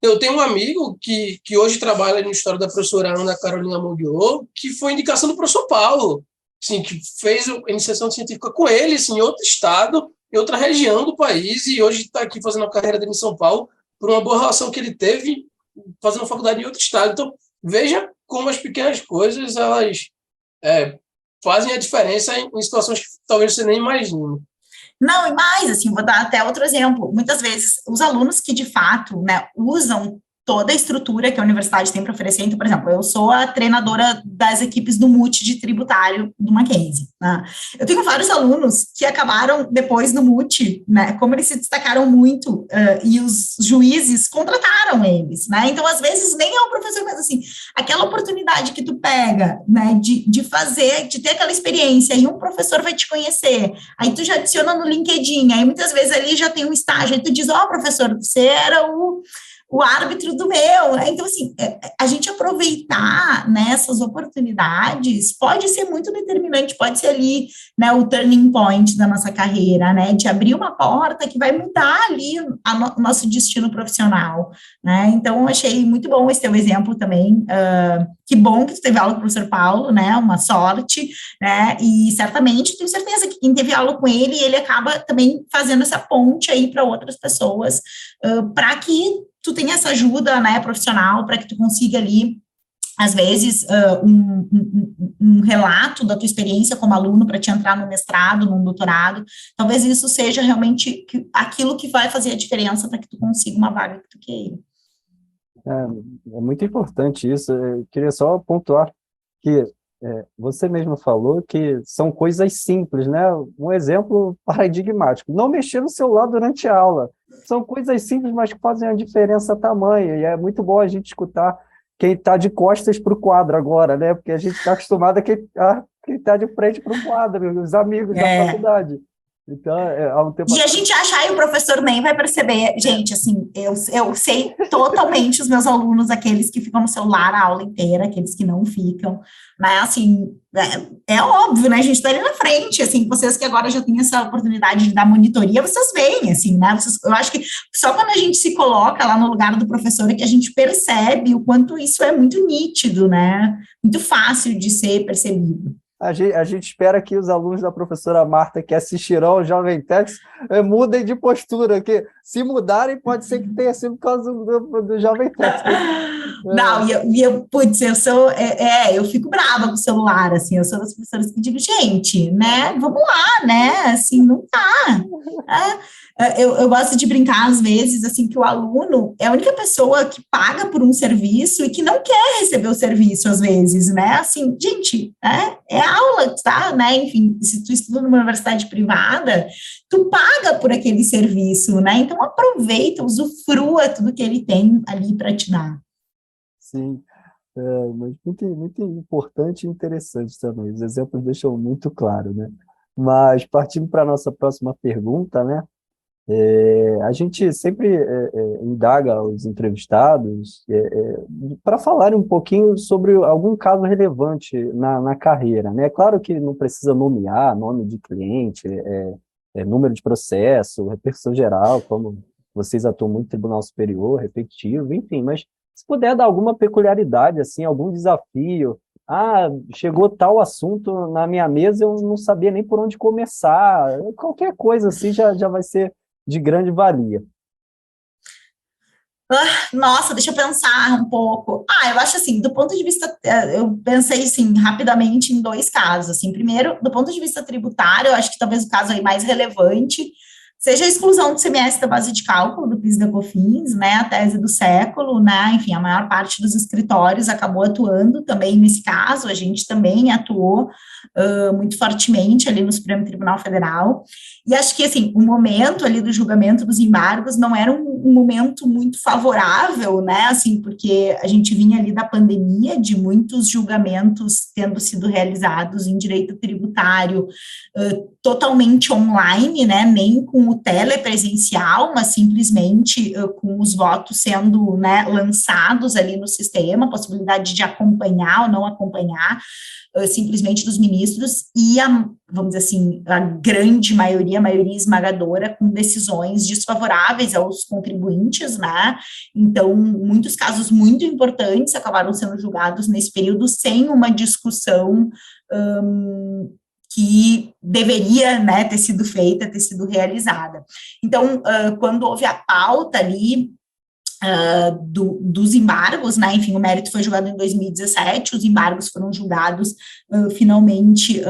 eu tenho um amigo que hoje trabalha no História da professora Ana Carolina Mondiô, que foi indicação do professor Paulo, assim, que fez a iniciação científica com ele, assim, em outro estado, em outra região do país, e hoje está aqui fazendo a carreira dele em São Paulo, por uma boa relação que ele teve fazendo faculdade em outro estado. Então, veja como as pequenas coisas, elas fazem a diferença em situações que talvez você nem imagine. Não, e mais, assim, vou dar até outro exemplo. Muitas vezes, os alunos que, de fato, né, usam toda a estrutura que a universidade tem para oferecer. Então, por exemplo, eu sou a treinadora das equipes do MUT de tributário do Mackenzie, né? Eu tenho vários alunos que acabaram depois no MUT, né? Como eles se destacaram muito, e os juízes contrataram eles, né? Então, às vezes, nem é o professor, mas assim, aquela oportunidade que tu pega, né, de fazer, de ter aquela experiência, e um professor vai te conhecer, aí tu já adiciona no LinkedIn, aí muitas vezes ali já tem um estágio, aí tu diz, professor, você era o árbitro do meu, né? Então, assim, a gente aproveitar, né, essas oportunidades pode ser muito determinante, pode ser ali, né, o turning point da nossa carreira, né, de abrir uma porta que vai mudar ali o nosso destino profissional, né? Então, eu achei muito bom esse teu exemplo também, que bom que tu teve aula com o professor Paulo, né, uma sorte, né, e certamente, tenho certeza que quem teve aula com ele acaba também fazendo essa ponte aí para outras pessoas, para que tu tenha essa ajuda, né, profissional, para que tu consiga ali, às vezes, um relato da tua experiência como aluno para te entrar no mestrado, num doutorado. Talvez isso seja realmente aquilo que vai fazer a diferença para que tu consiga uma vaga que tu queira. É muito importante isso. Eu queria só pontuar que você mesmo falou que são coisas simples, né? Um exemplo paradigmático: não mexer no celular durante a aula. São coisas simples, mas que fazem a diferença tamanha, e é muito bom a gente escutar quem está de costas para o quadro agora, né? Porque a gente está acostumado a quem está de frente para o quadro, os amigos da faculdade. Então, há um tempo. E a gente achar, e o professor nem vai perceber, gente, assim, eu sei totalmente os meus alunos, aqueles que ficam no celular a aula inteira, aqueles que não ficam, né, assim, é óbvio, né, a gente tá ali na frente, assim, vocês que agora já têm essa oportunidade de dar monitoria, vocês veem, assim, né, eu acho que só quando a gente se coloca lá no lugar do professor é que a gente percebe o quanto isso é muito nítido, né, muito fácil de ser percebido. A gente espera que os alunos da professora Marta, que assistirão ao Jovem Tex, mudem de postura, que se mudarem, pode ser que tenha sido por causa do Jovem Tex. Não, putz, eu fico brava com o celular, assim, eu sou das professoras que digo, gente, né, vamos lá, né, assim, não tá. Eu gosto de brincar, às vezes, assim, que o aluno é a única pessoa que paga por um serviço e que não quer receber o serviço, às vezes, né, assim, gente, é aula, tá, né, enfim, se tu estuda numa universidade privada, tu paga por aquele serviço, né, então aproveita, usufrua tudo que ele tem ali para te dar. Sim, mas muito importante e interessante também, os exemplos deixam muito claro, né? Mas partindo para a nossa próxima pergunta, né? A gente sempre indaga os entrevistados para falar um pouquinho sobre algum caso relevante na carreira, né? Claro que não precisa nomear nome de cliente, número de processo, repercussão geral, como vocês atuam muito no Tribunal Superior, repetitivo, enfim, mas se puder dar alguma peculiaridade, assim, algum desafio, chegou tal assunto na minha mesa, eu não sabia nem por onde começar, qualquer coisa assim já vai ser de grande valia. Nossa, deixa eu pensar um pouco. Eu acho assim, do ponto de vista, eu pensei assim, rapidamente em dois casos, assim, primeiro, do ponto de vista tributário, eu acho que talvez o caso aí mais relevante seja a exclusão do CMS da base de cálculo do PIS e da COFINS, né, a tese do século, né, enfim, a maior parte dos escritórios acabou atuando também nesse caso, a gente também atuou muito fortemente ali no Supremo Tribunal Federal, e acho que, assim, o momento ali do julgamento dos embargos não era um momento muito favorável, né, assim, porque a gente vinha ali da pandemia, de muitos julgamentos tendo sido realizados em direito tributário totalmente online, né, nem com o telepresencial, mas simplesmente com os votos sendo, né, lançados ali no sistema, a possibilidade de acompanhar ou não acompanhar, simplesmente dos ministros, e vamos dizer assim, a grande maioria, a maioria esmagadora, com decisões desfavoráveis aos contribuintes, né, então, muitos casos muito importantes acabaram sendo julgados nesse período sem uma discussão que deveria, né, ter sido feita, ter sido realizada. Então, quando houve a pauta ali dos embargos, né? Enfim, o mérito foi julgado em 2017, os embargos foram julgados finalmente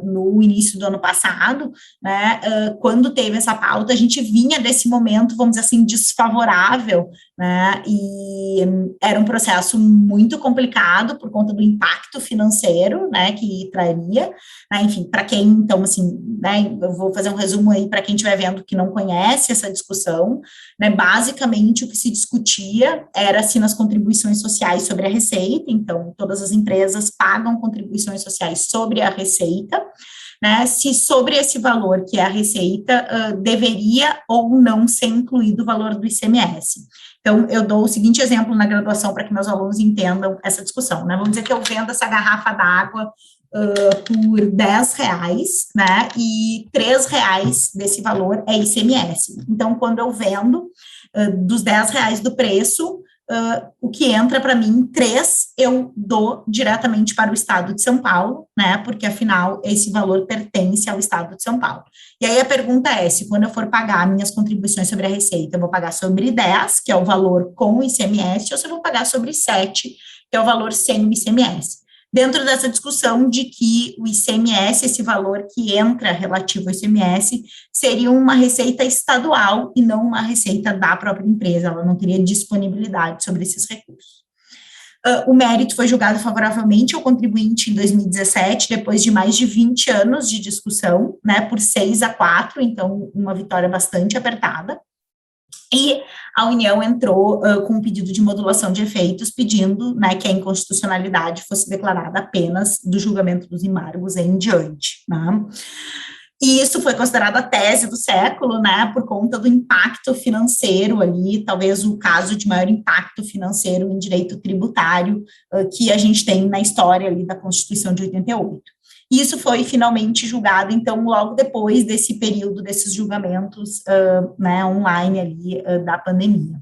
no início do ano passado, né? Quando teve essa pauta, a gente vinha desse momento, vamos dizer assim, desfavorável, né? E era um processo muito complicado por conta do impacto financeiro, né? Que traria, né? Enfim, para quem, então, assim, né? Eu vou fazer um resumo aí para quem estiver vendo que não conhece essa discussão, né? Basicamente, o que se discutia era se nas contribuições sociais sobre a receita, então, todas as empresas pagam contribuições sociais sobre a receita, né, se sobre esse valor, que é a receita, deveria ou não ser incluído o valor do ICMS. Então, eu dou o seguinte exemplo na graduação para que meus alunos entendam essa discussão, né, vamos dizer que eu vendo essa garrafa d'água por R$10, né, e R$3 desse valor é ICMS. Então, quando eu vendo dos R$10 do preço, o que entra para mim, 3 eu dou diretamente para o Estado de São Paulo, né, porque afinal esse valor pertence ao Estado de São Paulo. E aí a pergunta é, se quando eu for pagar minhas contribuições sobre a receita, eu vou pagar sobre 10, que é o valor com o ICMS, ou se eu vou pagar sobre 7, que é o valor sem o ICMS. Dentro dessa discussão de que o ICMS, esse valor que entra relativo ao ICMS, seria uma receita estadual e não uma receita da própria empresa, ela não teria disponibilidade sobre esses recursos. O mérito foi julgado favoravelmente ao contribuinte em 2017, depois de mais de 20 anos de discussão, né, por 6-4, então uma vitória bastante apertada. E a União entrou com um pedido de modulação de efeitos, pedindo, né, que a inconstitucionalidade fosse declarada apenas do julgamento dos embargos em diante, né. E isso foi considerado a tese do século, né, por conta do impacto financeiro ali, talvez o caso de maior impacto financeiro em direito tributário que a gente tem na história ali da Constituição de 88. Isso foi finalmente julgado, então, logo depois desse período, desses julgamentos, né, online ali, da pandemia.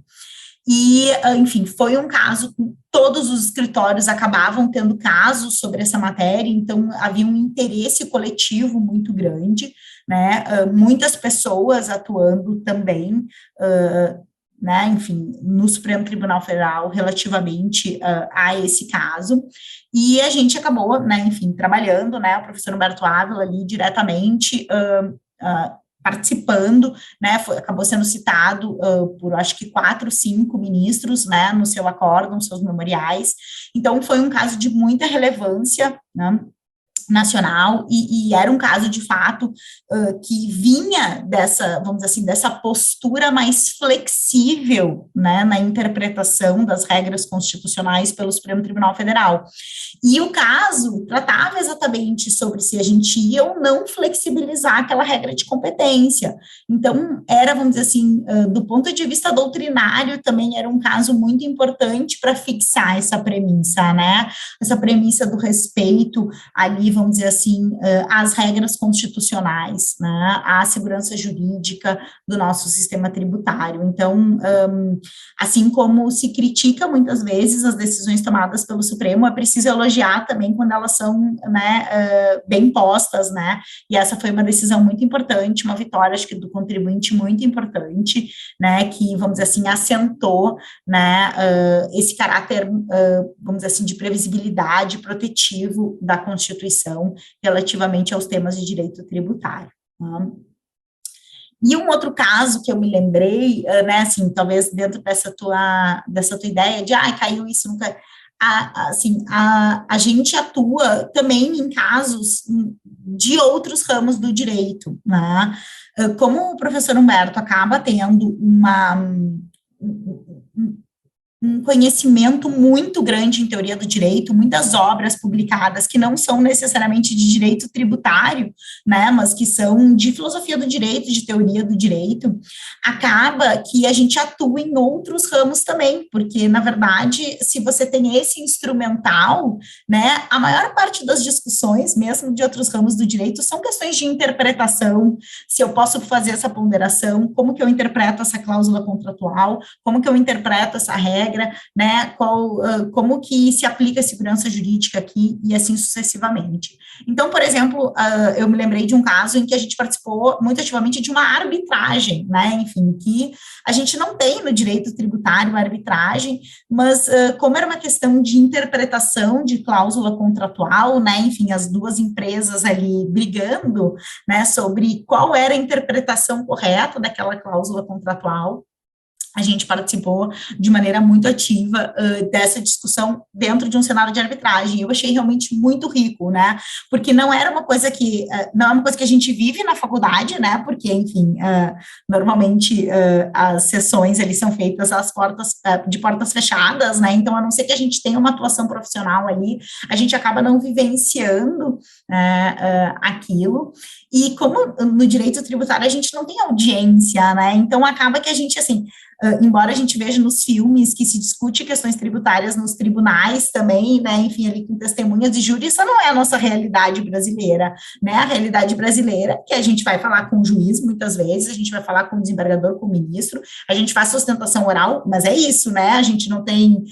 E, enfim, foi um caso, todos os escritórios acabavam tendo casos sobre essa matéria, então havia um interesse coletivo muito grande, né, muitas pessoas atuando também, né, enfim, no Supremo Tribunal Federal relativamente a esse caso, e a gente acabou, né, enfim, trabalhando, né, o professor Humberto Ávila ali diretamente participando, né, acabou sendo citado por, acho que 4, 5 ministros, né, no seu acórdão, seus memoriais, então foi um caso de muita relevância, né, nacional, e era um caso, de fato, que vinha dessa, vamos dizer assim, dessa postura mais flexível, né, na interpretação das regras constitucionais pelo Supremo Tribunal Federal. E o caso tratava exatamente sobre se a gente ia ou não flexibilizar aquela regra de competência. Então, era, vamos dizer assim, do ponto de vista doutrinário, também era um caso muito importante para fixar essa premissa, né, essa premissa do respeito ali, vamos dizer assim, às regras constitucionais, né, à segurança jurídica do nosso sistema tributário. Então, assim como se critica muitas vezes as decisões tomadas pelo Supremo, é preciso elogiar também quando elas são, né, bem postas, né, e essa foi uma decisão muito importante, uma vitória, acho que do contribuinte muito importante, né, que, vamos dizer assim, assentou, né, esse caráter, vamos dizer assim, de previsibilidade protetivo da Constituição relativamente aos temas de direito tributário. Né? E um outro caso que eu me lembrei, né, assim, talvez dentro dessa tua ideia de, caiu isso, nunca... assim, a gente atua também em casos de outros ramos do direito, né? Como o professor Humberto acaba tendo um conhecimento muito grande em teoria do direito, muitas obras publicadas que não são necessariamente de direito tributário, né, mas que são de filosofia do direito, de teoria do direito, acaba que a gente atua em outros ramos também, porque, na verdade, se você tem esse instrumental, né, a maior parte das discussões, mesmo de outros ramos do direito, são questões de interpretação, se eu posso fazer essa ponderação, como que eu interpreto essa cláusula contratual, como que eu interpreto essa regra, regra, né, como que se aplica a segurança jurídica aqui e assim sucessivamente. Então, por exemplo, eu me lembrei de um caso em que a gente participou muito ativamente de uma arbitragem, né, enfim, que a gente não tem no direito tributário arbitragem, mas como era uma questão de interpretação de cláusula contratual, né, enfim, as duas empresas ali brigando, né, sobre qual era a interpretação correta daquela cláusula contratual, a gente participou de maneira muito ativa dessa discussão dentro de um cenário de arbitragem. Eu achei realmente muito rico, né? Porque não era uma coisa que não é uma coisa que a gente vive na faculdade, né? Porque, enfim, normalmente as sessões ali são feitas às portas de portas fechadas, né? Então, a não ser que a gente tenha uma atuação profissional ali, a gente acaba não vivenciando aquilo. E como no direito tributário a gente não tem audiência, né? Então acaba que a gente, assim, embora a gente veja nos filmes que se discute questões tributárias nos tribunais também, né, enfim, ali com testemunhas de júri, isso não é a nossa realidade brasileira, né, a realidade brasileira é que a gente vai falar com o juiz muitas vezes, a gente vai falar com o desembargador, com o ministro, a gente faz sustentação oral, mas é isso, né, a gente não tem,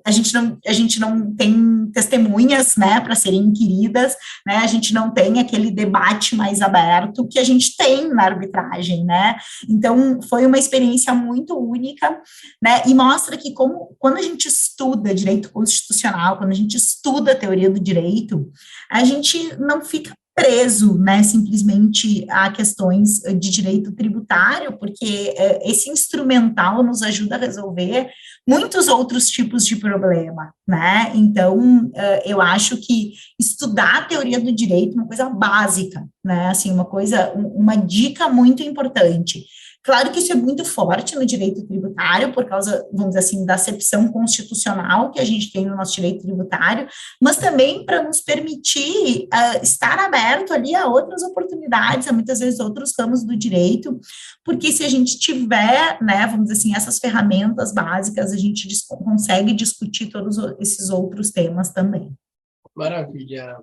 a gente não tem testemunhas, né, para serem inquiridas, né, a gente não tem aquele debate mais aberto que a gente tem na arbitragem, né, então foi uma experiência muito única, né, e mostra que quando a gente estuda direito constitucional, quando a gente estuda a teoria do direito, a gente não fica preso, né, simplesmente a questões de direito tributário, porque esse instrumental nos ajuda a resolver muitos outros tipos de problema, né, então eu acho que estudar a teoria do direito é uma coisa básica, né, assim, uma dica muito importante. Claro que isso é muito forte no direito tributário, por causa, vamos dizer assim, da acepção constitucional que a gente tem no nosso direito tributário, mas também para nos permitir estar aberto ali a outras oportunidades, a muitas vezes outros ramos do direito, porque se a gente tiver, né, vamos dizer assim, essas ferramentas básicas, a gente consegue discutir todos esses outros temas também. Maravilha,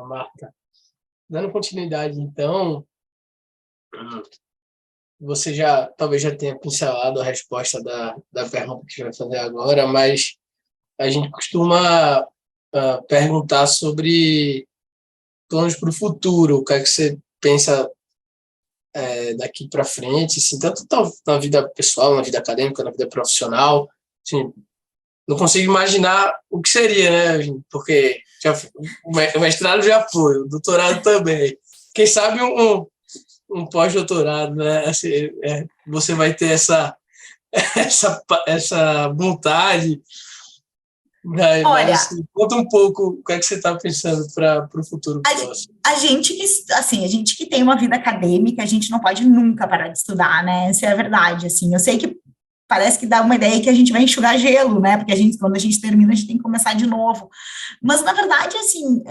Marta. Dando continuidade, então, você talvez já tenha pincelado a resposta da pergunta que a gente vai fazer agora, mas a gente costuma perguntar sobre planos para o futuro, o que é que você pensa daqui para frente, assim, tanto na vida pessoal, na vida acadêmica, na vida profissional, assim, não consigo imaginar o que seria, né, porque o mestrado já foi, o doutorado também, quem sabe um pós-doutorado, né? Assim, você vai ter essa vontade. Né? Olha, mas, assim, conta um pouco o que é que você está pensando para o futuro próximo. A gente que tem uma vida acadêmica, a gente não pode nunca parar de estudar, né? Isso é a verdade, assim. Eu sei que parece que dá uma ideia que a gente vai enxugar gelo, né? Porque quando a gente termina, a gente tem que começar de novo. Mas, na verdade, assim,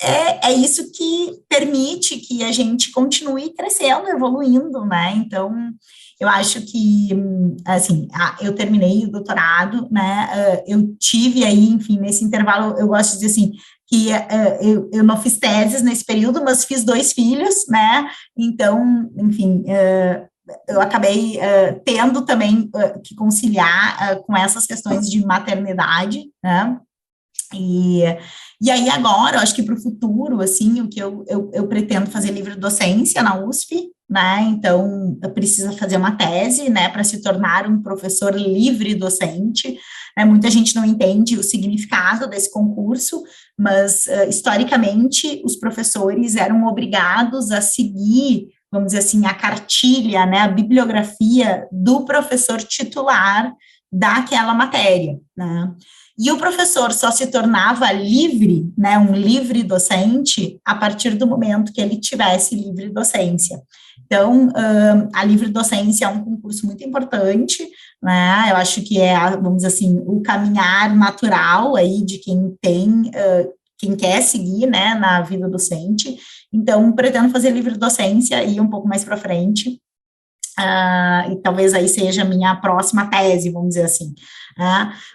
é isso que permite que a gente continue crescendo, evoluindo, né? Então, eu acho que, assim, eu terminei o doutorado, né? Eu tive aí, enfim, nesse intervalo, eu gosto de dizer assim, que eu não fiz teses nesse período, mas fiz 2 filhos, né? Então, enfim, eu acabei tendo também que conciliar com essas questões de maternidade, né? E aí agora, eu acho que para o futuro, assim, o que eu pretendo fazer livre docência na USP, né, então eu preciso fazer uma tese, né, para se tornar um professor livre docente, né, muita gente não entende o significado desse concurso, mas historicamente os professores eram obrigados a seguir, vamos dizer assim, a cartilha, né, a bibliografia do professor titular daquela matéria, né. E o professor só se tornava livre, né, um livre docente, a partir do momento que ele tivesse livre docência. Então, a livre docência é um concurso muito importante, né, eu acho que vamos dizer assim, o caminhar natural aí de quem quem quer seguir, né, na vida docente. Então, pretendo fazer livre docência e ir um pouco mais para frente. e talvez aí seja a minha próxima tese, vamos dizer assim.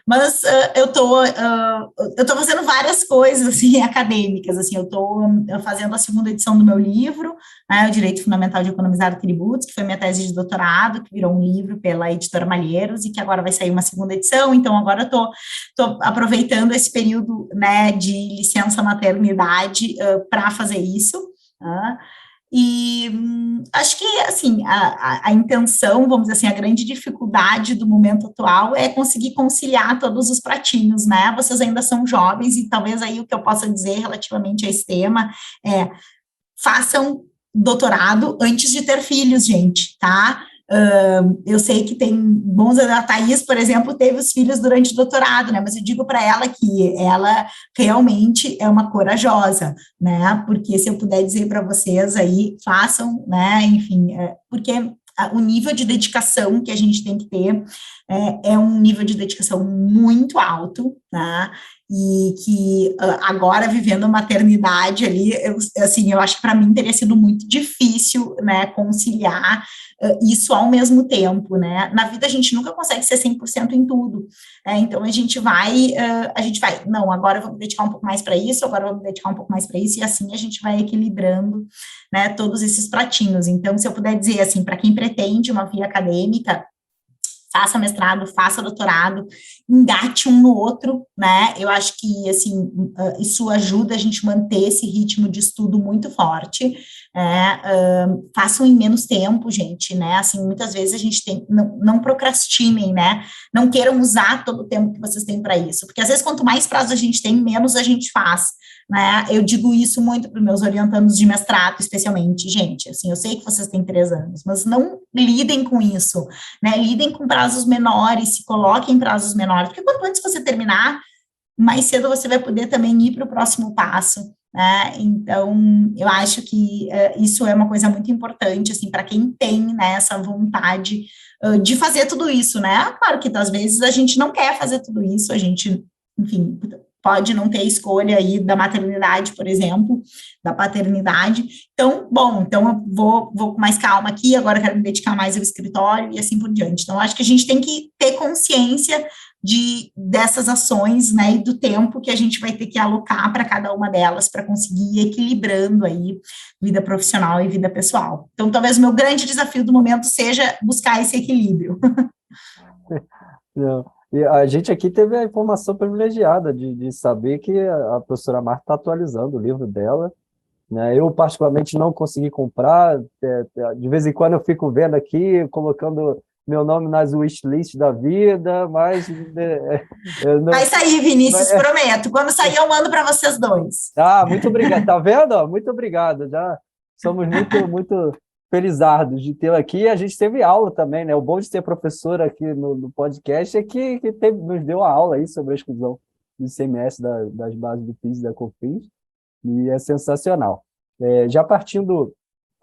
Mas eu tô fazendo várias coisas assim, acadêmicas, assim, eu estou fazendo a segunda edição do meu livro, O Direito Fundamental de Economizar Tributos, que foi minha tese de doutorado, que virou um livro pela editora Malheiros, e que agora vai sair uma segunda edição, então agora eu estou aproveitando esse período, né, de licença maternidade para fazer isso, e acho que, assim, a intenção, vamos dizer assim, a grande dificuldade do momento atual é conseguir conciliar todos os pratinhos, né? Vocês ainda são jovens e talvez aí o que eu possa dizer relativamente a esse tema é façam doutorado antes de ter filhos, gente, tá? Eu sei que tem bons, a Thaís, por exemplo, teve os filhos durante o doutorado, né, mas eu digo para ela que ela realmente é uma corajosa, né, porque se eu puder dizer para vocês aí, façam, né, enfim, porque o nível de dedicação que a gente tem que ter é um nível de dedicação muito alto, tá? E que agora, vivendo a maternidade ali, eu acho que para mim teria sido muito difícil, né, conciliar isso ao mesmo tempo, né? Na vida a gente nunca consegue ser 100% em tudo, então a gente vai, não, agora eu vou me dedicar um pouco mais para isso, agora eu vou me dedicar um pouco mais para isso, e assim a gente vai equilibrando, né, todos esses pratinhos. Então, se eu puder dizer, assim, para quem pretende uma via acadêmica, faça mestrado, faça doutorado, engate um no outro, né, eu acho que, assim, isso ajuda a gente manter esse ritmo de estudo muito forte, façam em menos tempo, gente, né, assim, muitas vezes a gente tem, não procrastinem, né, não queiram usar todo o tempo que vocês têm para isso, porque às vezes quanto mais prazo a gente tem, menos a gente faz, né, eu digo isso muito para os meus orientandos de mestrado, especialmente, gente, assim, eu sei que vocês têm 3 anos, mas não lidem com isso, né, lidem com prazos menores, se coloquem em prazos menores, porque quanto antes você terminar, mais cedo você vai poder também ir para o próximo passo, né, então, eu acho que isso é uma coisa muito importante, assim, para quem tem, né, essa vontade de fazer tudo isso, né, claro que às vezes a gente não quer fazer tudo isso, a gente, enfim, pode não ter escolha aí da maternidade, por exemplo, da paternidade. Então, bom, então eu vou com mais calma aqui, agora eu quero me dedicar mais ao escritório e assim por diante. Então, acho que a gente tem que ter consciência dessas ações, né, e do tempo que a gente vai ter que alocar para cada uma delas para conseguir ir equilibrando aí vida profissional e vida pessoal. Então, talvez o meu grande desafio do momento seja buscar esse equilíbrio. Não. E a gente aqui teve a informação privilegiada de saber que a professora Marta está atualizando o livro dela, né? Eu, particularmente, não consegui comprar, de vez em quando eu fico vendo aqui, colocando meu nome nas wishlist da vida, mas... não... Vai sair, Vinícius, prometo. Quando sair, eu mando para vocês dois. Muito obrigado. Tá vendo? Muito obrigado. Já somos muito felizardos de tê-la aqui, e a gente teve aula também, né? O bom de ter professora aqui no podcast é que nos deu a aula aí sobre a exclusão do ICMS das bases do PIS e da COFINS, e é sensacional. Já partindo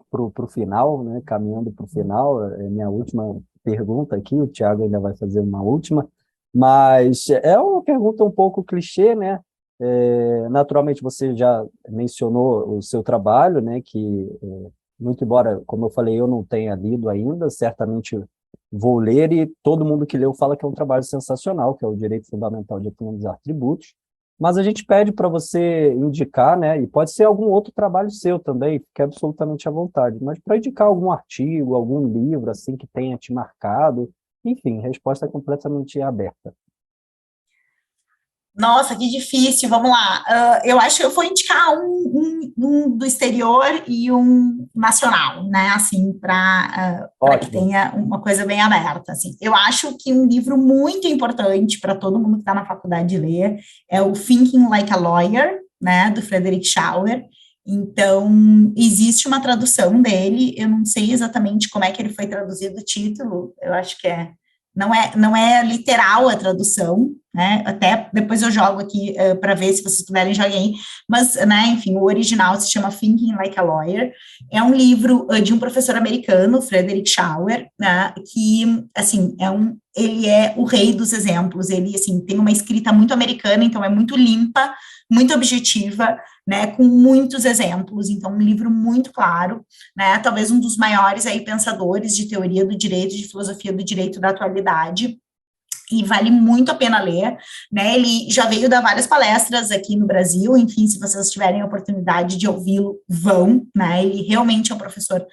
para o final, né? Caminhando para o final, é minha última pergunta aqui, o Thiago ainda vai fazer uma última, mas é uma pergunta um pouco clichê, né? Naturalmente, você já mencionou o seu trabalho, né? Que muito embora, como eu falei, eu não tenha lido ainda, certamente vou ler, e todo mundo que leu fala que é um trabalho sensacional, que é o Direito Fundamental de Economizar Tributos, mas a gente pede para você indicar, né, e pode ser algum outro trabalho seu também, fique absolutamente à vontade, mas para indicar algum artigo, algum livro assim que tenha te marcado, enfim, a resposta é completamente aberta. Nossa, que difícil, vamos lá. Eu acho que eu vou indicar um do exterior e um nacional, né, assim, para que tenha uma coisa bem aberta, assim. Eu acho que um livro muito importante para todo mundo que está na faculdade de ler é o Thinking Like a Lawyer, né, do Frederick Schauer. Então, existe uma tradução dele, eu não sei exatamente como é que ele foi traduzido o título, eu acho que não é literal a tradução, né, até depois eu jogo aqui para ver se vocês puderem jogar aí, mas, né, enfim, o original se chama Thinking Like a Lawyer, é um livro de um professor americano, Frederick Schauer, né, que, assim, ele é o rei dos exemplos, ele, assim, tem uma escrita muito americana, então é muito limpa, muito objetiva, né, com muitos exemplos, então um livro muito claro, né, talvez um dos maiores aí pensadores de teoria do direito, de filosofia do direito da atualidade, e vale muito a pena ler, né, ele já veio dar várias palestras aqui no Brasil, enfim, se vocês tiverem a oportunidade de ouvi-lo, vão, né, ele realmente é um professor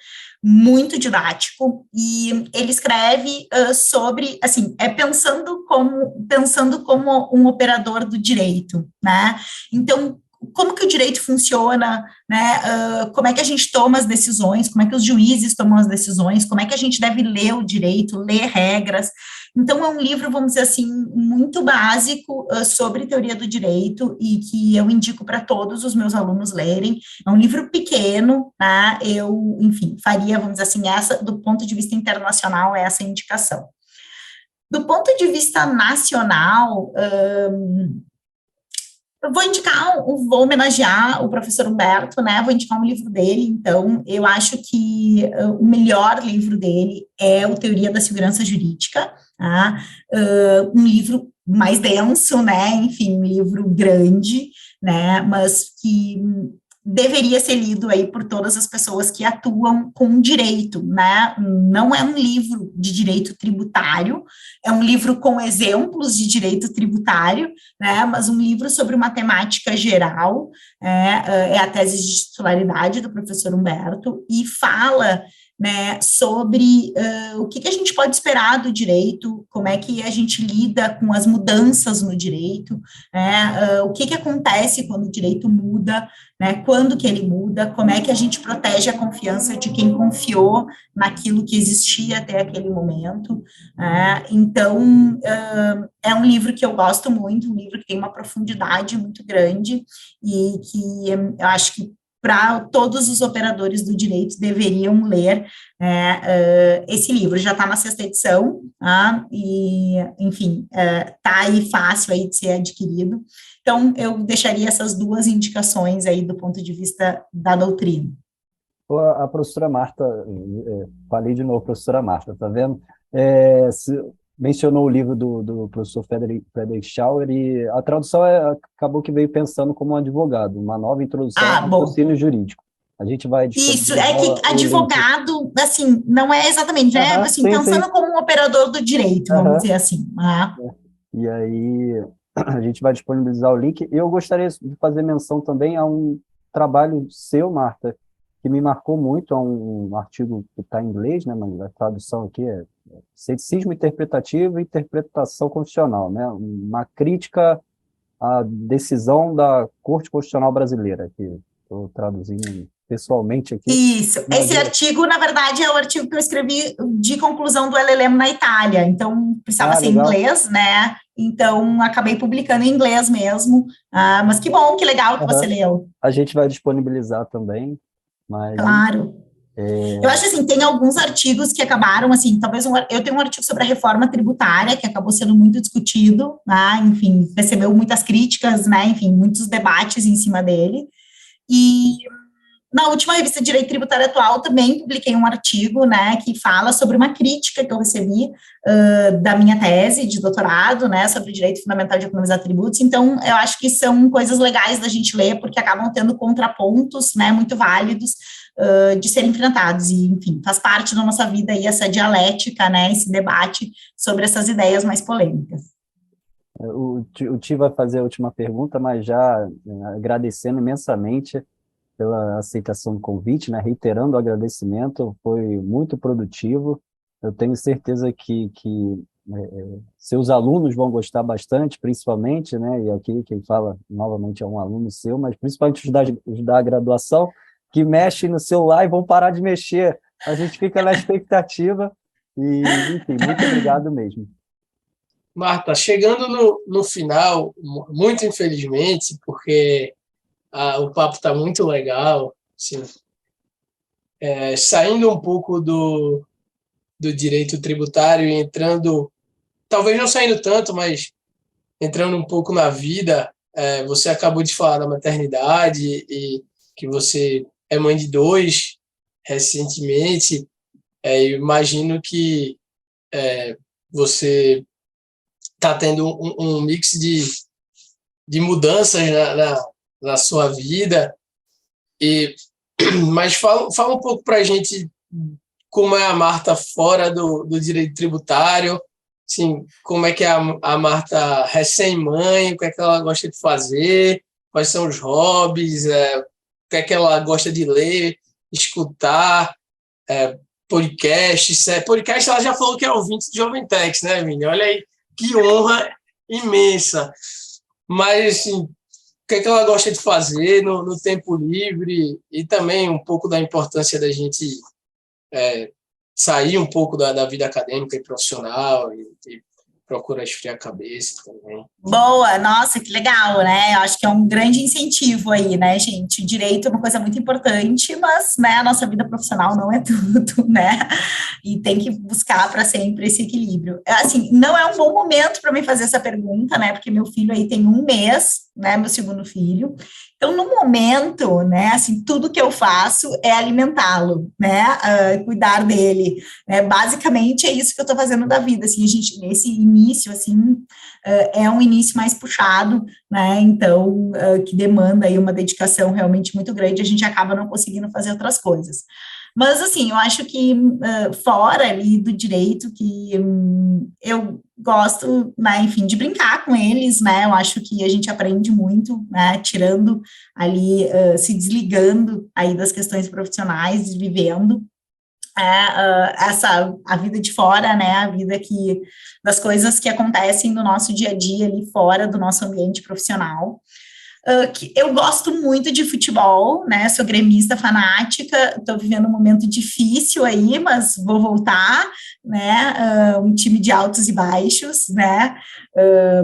muito didático, e ele escreve sobre, assim, pensando como um operador do direito, né, então, como que o direito funciona, né, como é que a gente toma as decisões, como é que os juízes tomam as decisões, como é que a gente deve ler o direito, ler regras. Então, é um livro, vamos dizer assim, muito básico sobre teoria do direito e que eu indico para todos os meus alunos lerem. É um livro pequeno, tá? Eu, enfim, faria, vamos dizer assim, essa, do ponto de vista internacional, essa indicação. Do ponto de vista nacional, eu vou indicar, vou homenagear o professor Humberto, né, vou indicar um livro dele, então, eu acho que o melhor livro dele é o Teoria da Segurança Jurídica, tá? Um livro mais denso, né, enfim, um livro grande, né, mas que deveria ser lido aí por todas as pessoas que atuam com direito, né, não é um livro de direito tributário, é um livro com exemplos de direito tributário, né, mas um livro sobre uma temática geral, é a tese de titularidade do professor Humberto, e fala, né, sobre o que a gente pode esperar do direito, como é que a gente lida com as mudanças no direito, né, o que acontece quando o direito muda, né, quando que ele muda, como é que a gente protege a confiança de quem confiou naquilo que existia até aquele momento, né, então, é um livro que eu gosto muito, um livro que tem uma profundidade muito grande e que eu acho que para todos os operadores do direito deveriam ler esse livro. Já está na 6ª edição, tá? E, enfim, está aí fácil aí de ser adquirido. Então, eu deixaria essas duas indicações aí do ponto de vista da doutrina. A professora Marta, falei de novo, professora Marta, tá vendo? Mencionou o livro do professor Frederick Schauer, e a tradução acabou que veio pensando como um advogado, uma nova introdução ao raciocínio jurídico. A gente vai Isso, é que advogado, assim, não é exatamente, né? Assim, pensando como um operador do direito, vamos dizer assim. E aí, a gente vai disponibilizar o link. Eu gostaria de fazer menção também a um trabalho seu, Marta, que me marcou muito, é um artigo que está em inglês, né, mas a tradução aqui é Ceticismo Interpretativo e Interpretação Constitucional, né, uma crítica à decisão da Corte Constitucional Brasileira, que estou traduzindo pessoalmente aqui. Isso, esse artigo, na verdade, é o artigo que eu escrevi de conclusão do LLM na Itália, então precisava ser em inglês, né, então acabei publicando em inglês mesmo, mas que bom, que legal que você leu. A gente vai disponibilizar também. Mas, claro. Eu acho assim, tem alguns artigos que acabaram, assim, talvez eu tenho um artigo sobre a reforma tributária, que acabou sendo muito discutido, né, enfim, recebeu muitas críticas, né, enfim, muitos debates em cima dele, e na última revista Direito Tributário Atual também publiquei um artigo, né, que fala sobre uma crítica que eu recebi da minha tese de doutorado, né, sobre o direito fundamental de economizar tributos. Então, eu acho que são coisas legais da gente ler, porque acabam tendo contrapontos, né, muito válidos de serem enfrentados. E, enfim, faz parte da nossa vida aí essa dialética, né, esse debate sobre essas ideias mais polêmicas. O Ti vai fazer a última pergunta, mas já agradecendo imensamente pela aceitação do convite, né, reiterando o agradecimento, foi muito produtivo. Eu tenho certeza que seus alunos vão gostar bastante, principalmente, né, e aqui quem fala novamente é um aluno seu, mas principalmente os da graduação, que mexem no celular e vão parar de mexer. A gente fica na expectativa e, enfim, muito obrigado mesmo. Marta, chegando no final, muito infelizmente, porque o papo está muito legal, assim, saindo um pouco do direito tributário e entrando, talvez não saindo tanto, mas entrando um pouco na vida, você acabou de falar da maternidade e que você é mãe de 2 recentemente. Eu imagino que você está tendo um mix de mudanças na sua vida. Mas fala um pouco para a gente como é a Marta fora do direito tributário, assim, como é que é a Marta recém-mãe, o que é que ela gosta de fazer, quais são os hobbies, o que é que ela gosta de ler, escutar, podcast. Podcast ela já falou que é ouvinte de Joventex, né, Vini? Olha aí, que honra imensa. Mas, assim, o que é que ela gosta de fazer no tempo livre e também um pouco da importância da gente sair um pouco da vida acadêmica e profissional e procurar esfriar a cabeça também. Boa, nossa, que legal, né? Eu acho que é um grande incentivo aí, né, gente? O direito é uma coisa muito importante, mas, né, a nossa vida profissional não é tudo, né? E tem que buscar para sempre esse equilíbrio. Assim, não é um bom momento para mim fazer essa pergunta, né? Porque meu filho aí tem 1 mês, né? Meu segundo filho. Então, no momento, né, assim, tudo que eu faço é alimentá-lo, né, cuidar dele, né, basicamente é isso que eu estou fazendo da vida, assim, a gente, nesse início, assim, é um início mais puxado, né, então, que demanda aí uma dedicação realmente muito grande, a gente acaba não conseguindo fazer outras coisas. Mas, assim, eu acho que fora ali do direito, que eu gosto, né, enfim, de brincar com eles, né, eu acho que a gente aprende muito, né, tirando ali, se desligando aí das questões profissionais, vivendo a vida de fora, né, a vida das coisas que acontecem no nosso dia a dia ali fora do nosso ambiente profissional. Que eu gosto muito de futebol, né, sou gremista fanática, estou vivendo um momento difícil aí, mas vou voltar, né, um time de altos e baixos, né,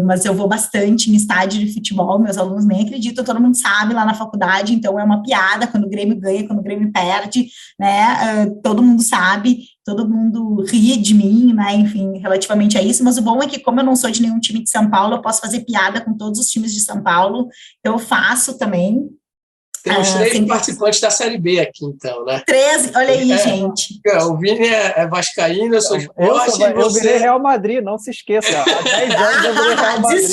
mas eu vou bastante em estádio de futebol, meus alunos nem acreditam, todo mundo sabe lá na faculdade, então é uma piada quando o Grêmio ganha, quando o Grêmio perde, né, todo mundo sabe, todo mundo ri de mim, né, enfim, relativamente a isso, mas o bom é que como eu não sou de nenhum time de São Paulo, eu posso fazer piada com todos os times de São Paulo, eu faço também. Temos 3 participantes da Série B aqui, então, né? 13, olha aí, gente. O Vini é vascaíno, eu sou esporte. Eu virei Real Madrid, não se esqueça. Há 10 anos eu virei Real Madrid.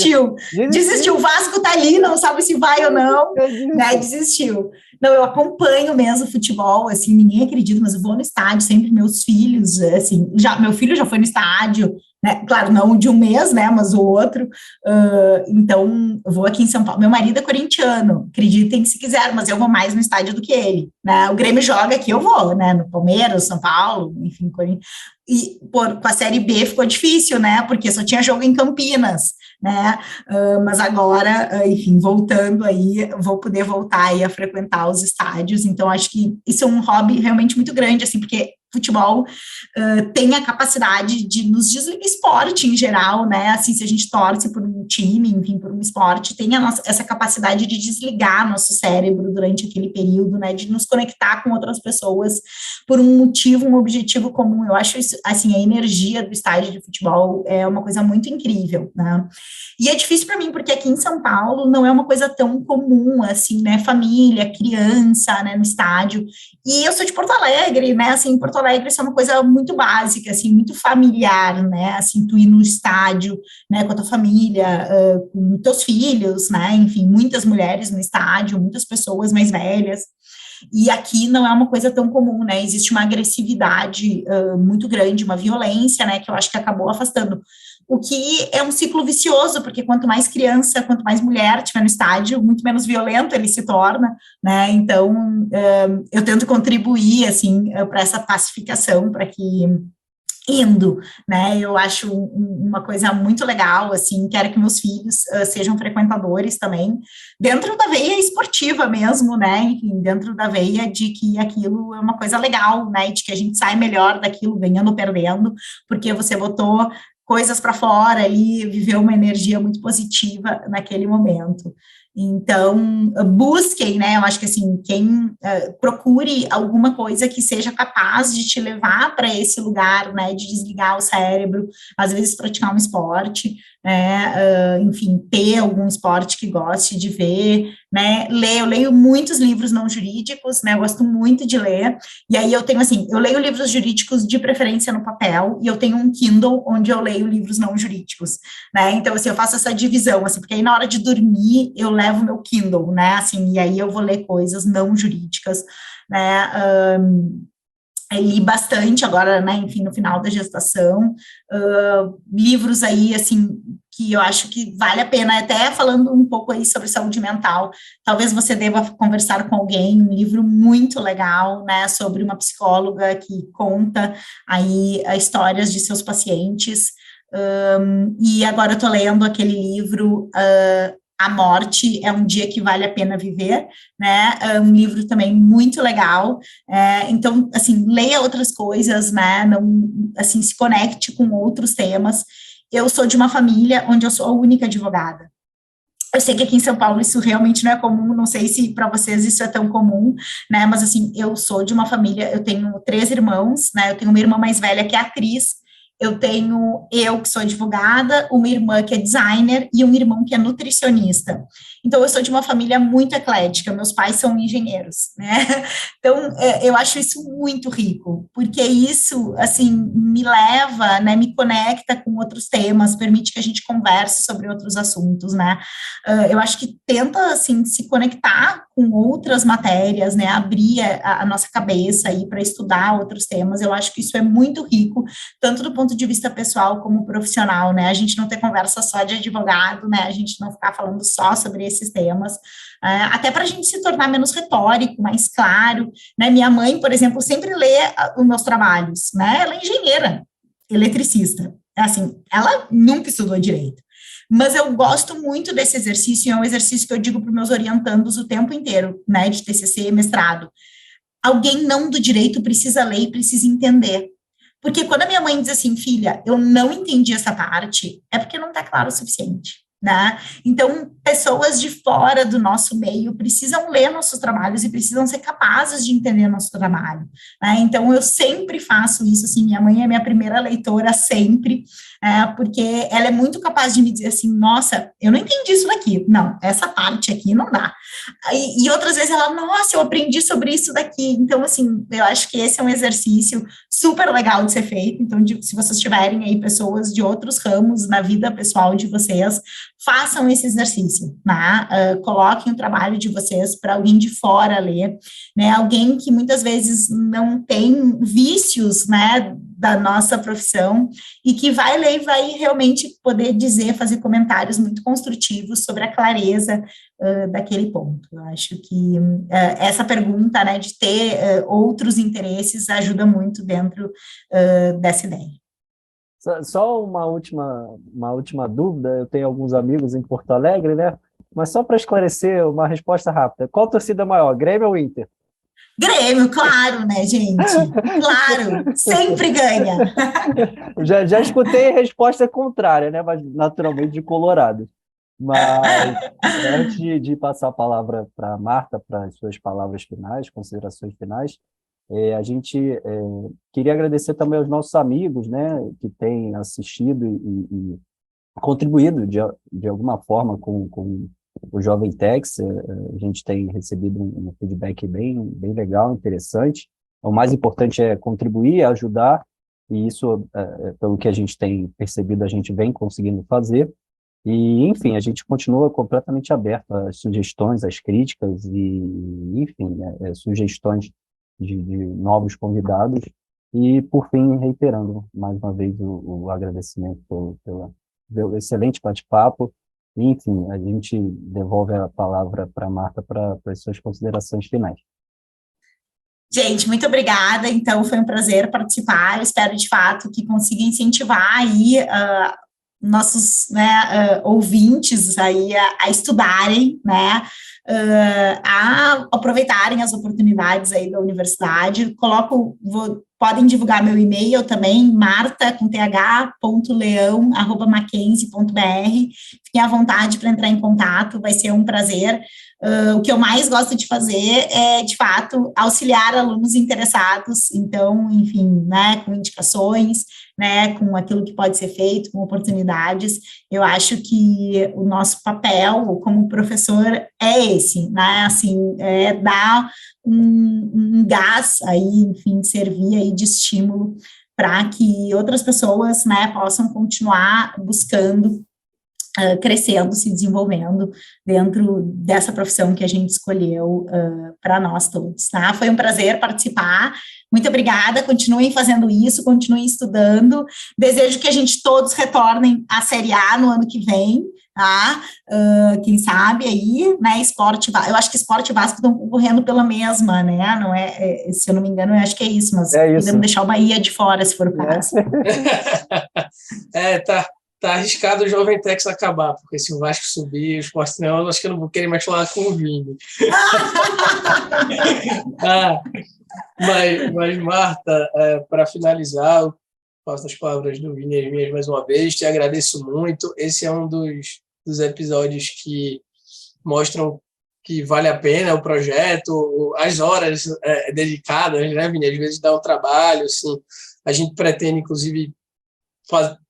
Desistiu. O Vasco tá ali, não sabe se vai ou não, né? Desistiu. Não, eu acompanho mesmo o futebol, assim, ninguém acredita, mas eu vou no estádio, sempre meus filhos, assim, meu filho já foi no estádio, né, claro, não de 1 mês, né, mas o outro, então, eu vou aqui em São Paulo, meu marido é corintiano, acreditem se quiser, mas eu vou mais no estádio do que ele, né, o Grêmio joga aqui, eu vou, né, no Palmeiras, São Paulo, enfim, e com a Série B ficou difícil, né, porque só tinha jogo em Campinas, né, mas agora, enfim, voltando aí, vou poder voltar aí a frequentar os estádios, então acho que isso é um hobby realmente muito grande, assim, porque futebol tem a capacidade de nos desligar, esporte em geral, né, assim, se a gente torce por um time, enfim, por um esporte, tem essa capacidade de desligar nosso cérebro durante aquele período, né, de nos conectar com outras pessoas por um motivo, um objetivo comum. Eu acho isso, assim, a energia do estádio de futebol é uma coisa muito incrível, né, e é difícil para mim, porque aqui em São Paulo não é uma coisa tão comum, assim, né, família, criança, né, no estádio, e eu sou de Porto Alegre, né, assim, Porto Alegre isso é uma coisa muito básica, assim, muito familiar, né, assim, tu ir no estádio, né, com a tua família, com teus filhos, né, enfim, muitas mulheres no estádio, muitas pessoas mais velhas, e aqui não é uma coisa tão comum, né, existe uma agressividade muito grande, uma violência, né, que eu acho que acabou afastando, o que é um ciclo vicioso, porque quanto mais criança, quanto mais mulher tiver no estádio, muito menos violento ele se torna, né, então eu tento contribuir, assim, para essa pacificação, para que indo, né, eu acho uma coisa muito legal, assim, quero que meus filhos sejam frequentadores também, dentro da veia esportiva mesmo, né, enfim, dentro da veia de que aquilo é uma coisa legal, né, de que a gente sai melhor daquilo, ganhando ou perdendo, porque você botou coisas para fora ali, viveu uma energia muito positiva naquele momento. Então, busquem, né, eu acho que assim, quem procure alguma coisa que seja capaz de te levar para esse lugar, né, de desligar o cérebro, às vezes praticar um esporte, né, enfim, ter algum esporte que goste de ver, né, eu leio muitos livros não jurídicos, né, eu gosto muito de ler, e aí eu tenho assim, eu leio livros jurídicos de preferência no papel, e eu tenho um Kindle onde eu leio livros não jurídicos, né, então assim, eu faço essa divisão, assim, porque aí na hora de dormir, eu levo meu Kindle, né, assim, e aí eu vou ler coisas não jurídicas, né, li bastante agora, né, enfim, no final da gestação, livros aí, assim, que eu acho que vale a pena, até falando um pouco aí sobre saúde mental, talvez você deva conversar com alguém, um livro muito legal, né, sobre uma psicóloga que conta aí as histórias de seus pacientes, e agora eu tô lendo aquele livro, A Morte é um Dia que Vale a Pena Viver, né, é um livro também muito legal, então, assim, leia outras coisas, né, não, assim, se conecte com outros temas. Eu sou de uma família onde eu sou a única advogada. Eu sei que aqui em São Paulo isso realmente não é comum, não sei se para vocês isso é tão comum, né, mas assim, eu sou de uma família, eu tenho 3 irmãos, né, eu tenho uma irmã mais velha que é atriz, eu tenho eu que sou advogada, uma irmã que é designer e um irmão que é nutricionista. Então, eu sou de uma família muito eclética, meus pais são engenheiros, né? Então, eu acho isso muito rico, porque isso, assim, me leva, né, me conecta com outros temas, permite que a gente converse sobre outros assuntos, né? Eu acho que tenta, assim, se conectar com outras matérias, né, abrir a nossa cabeça aí para estudar outros temas, eu acho que isso é muito rico, tanto do ponto de vista pessoal como profissional, né, a gente não ter conversa só de advogado, né, a gente não ficar falando só sobre esses temas, até para a gente se tornar menos retórico, mais claro, né, minha mãe, por exemplo, sempre lê os meus trabalhos, né, ela é engenheira, eletricista, assim, ela nunca estudou direito, mas eu gosto muito desse exercício, é um exercício que eu digo para os meus orientandos o tempo inteiro, né, de TCC, mestrado. Alguém não do direito precisa ler e precisa entender. Porque quando a minha mãe diz assim, filha, eu não entendi essa parte, é porque não está claro o suficiente, né? Então, pessoas de fora do nosso meio precisam ler nossos trabalhos e precisam ser capazes de entender nosso trabalho, né? Então, eu sempre faço isso, assim, minha mãe é minha primeira leitora sempre, porque ela é muito capaz de me dizer assim, nossa, eu não entendi isso daqui, não, essa parte aqui não dá. E outras vezes ela, nossa, eu aprendi sobre isso daqui. Então, assim, eu acho que esse é um exercício super legal de ser feito. Então, se vocês tiverem aí pessoas de outros ramos na vida pessoal de vocês, façam esse exercício, né? Coloquem o trabalho de vocês para alguém de fora ler, né? Alguém que muitas vezes não tem vícios, né, da nossa profissão e que vai ler e vai realmente poder dizer, fazer comentários muito construtivos sobre a clareza daquele ponto. Eu acho que essa pergunta, né, de ter outros interesses ajuda muito dentro dessa ideia. Só uma última dúvida, eu tenho alguns amigos em Porto Alegre, né? Mas só para esclarecer, uma resposta rápida. Qual torcida maior, Grêmio ou Inter? Grêmio, claro, né, gente? Claro, sempre ganha. Já escutei a resposta contrária, né? Mas naturalmente de Colorado. Mas antes de passar a palavra para a Marta, para as suas palavras finais, considerações finais, a gente queria agradecer também aos nossos amigos, né, que têm assistido e contribuído de alguma forma com o Jovem Techs. A gente tem recebido um feedback bem legal, interessante. O mais importante é contribuir, ajudar, e isso, pelo que a gente tem percebido, a gente vem conseguindo fazer. E, enfim, a gente continua completamente aberto às sugestões, às críticas e, enfim, sugestões de novos convidados. E, por fim, reiterando mais uma vez o agradecimento pelo excelente bate-papo. Enfim, a gente devolve a palavra para a Marta para as suas considerações finais. Gente, muito obrigada. Então, foi um prazer participar. Eu espero, de fato, que consiga incentivar aí nossos, né, ouvintes aí a estudarem, né, a aproveitarem as oportunidades aí da universidade. Podem divulgar meu e-mail também, marta.th.leão@mackenzie.br. Fiquem à vontade para entrar em contato, vai ser um prazer. O que eu mais gosto de fazer é, de fato, auxiliar alunos interessados, então, enfim, né, com indicações, né, com aquilo que pode ser feito, com oportunidades. Eu acho que o nosso papel como professor é esse, né, assim, dar um gás aí, enfim, servir aí de estímulo para que outras pessoas, né, possam continuar buscando crescendo, se desenvolvendo dentro dessa profissão que a gente escolheu para nós todos, tá? Foi um prazer participar, muito obrigada, continuem fazendo isso, continuem estudando, desejo que a gente todos retornem à Série A no ano que vem, tá? Quem sabe aí, né, esporte, eu acho que esporte e Vasco estão concorrendo pela mesma, né, não é, se eu não me engano, eu acho que é isso, mas podemos deixar o Bahia de fora, se for o caso. Tá arriscado o Jovem Tex acabar, porque se o Vasco subir, o Sport não, eu acho que eu não vou querer mais falar com o Vini. Mas Marta, para finalizar, eu faço as palavras do Vini e as minhas mais uma vez, te agradeço muito. Esse é um dos episódios que mostram que vale a pena o projeto, as horas dedicadas, né, Vini? Às vezes dá um trabalho, assim, a gente pretende, inclusive,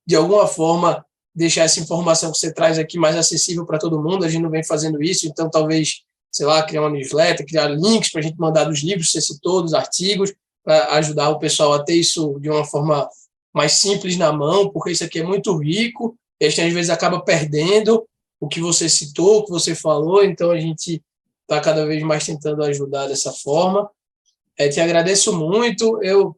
de alguma forma, deixar essa informação que você traz aqui mais acessível para todo mundo. A gente não vem fazendo isso, então talvez, sei lá, criar uma newsletter, criar links para a gente mandar dos livros que você citou, dos artigos, para ajudar o pessoal a ter isso de uma forma mais simples na mão, porque isso aqui é muito rico, e a gente às vezes acaba perdendo o que você citou, o que você falou, então a gente está cada vez mais tentando ajudar dessa forma. Te agradeço muito. Eu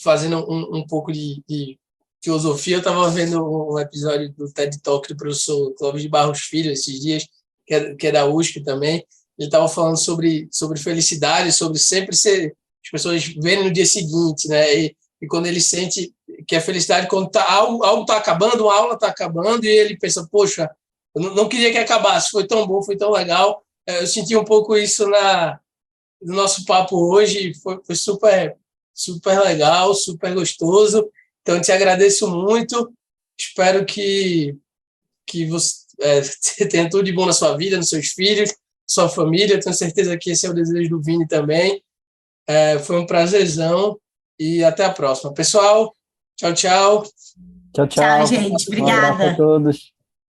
fazendo um pouco de filosofia, eu estava vendo um episódio do TED Talk do professor Clóvis de Barros Filho esses dias, que é da USP também. Ele estava falando sobre felicidade, sobre sempre as pessoas verem no dia seguinte, né? E quando ele sente que a felicidade, quando algo está acabando, uma aula está acabando, e ele pensa, poxa, eu não queria que acabasse, foi tão bom, foi tão legal. Eu senti um pouco isso no nosso papo hoje, foi super legal, super gostoso. Então, te agradeço muito. Espero que você tenha tudo de bom na sua vida, nos seus filhos, sua família. Tenho certeza que esse é o desejo do Vini também. Foi um prazerzão e até a próxima. Pessoal, tchau, tchau. Tchau, Tchau, gente. Obrigada. Um abraço a todos.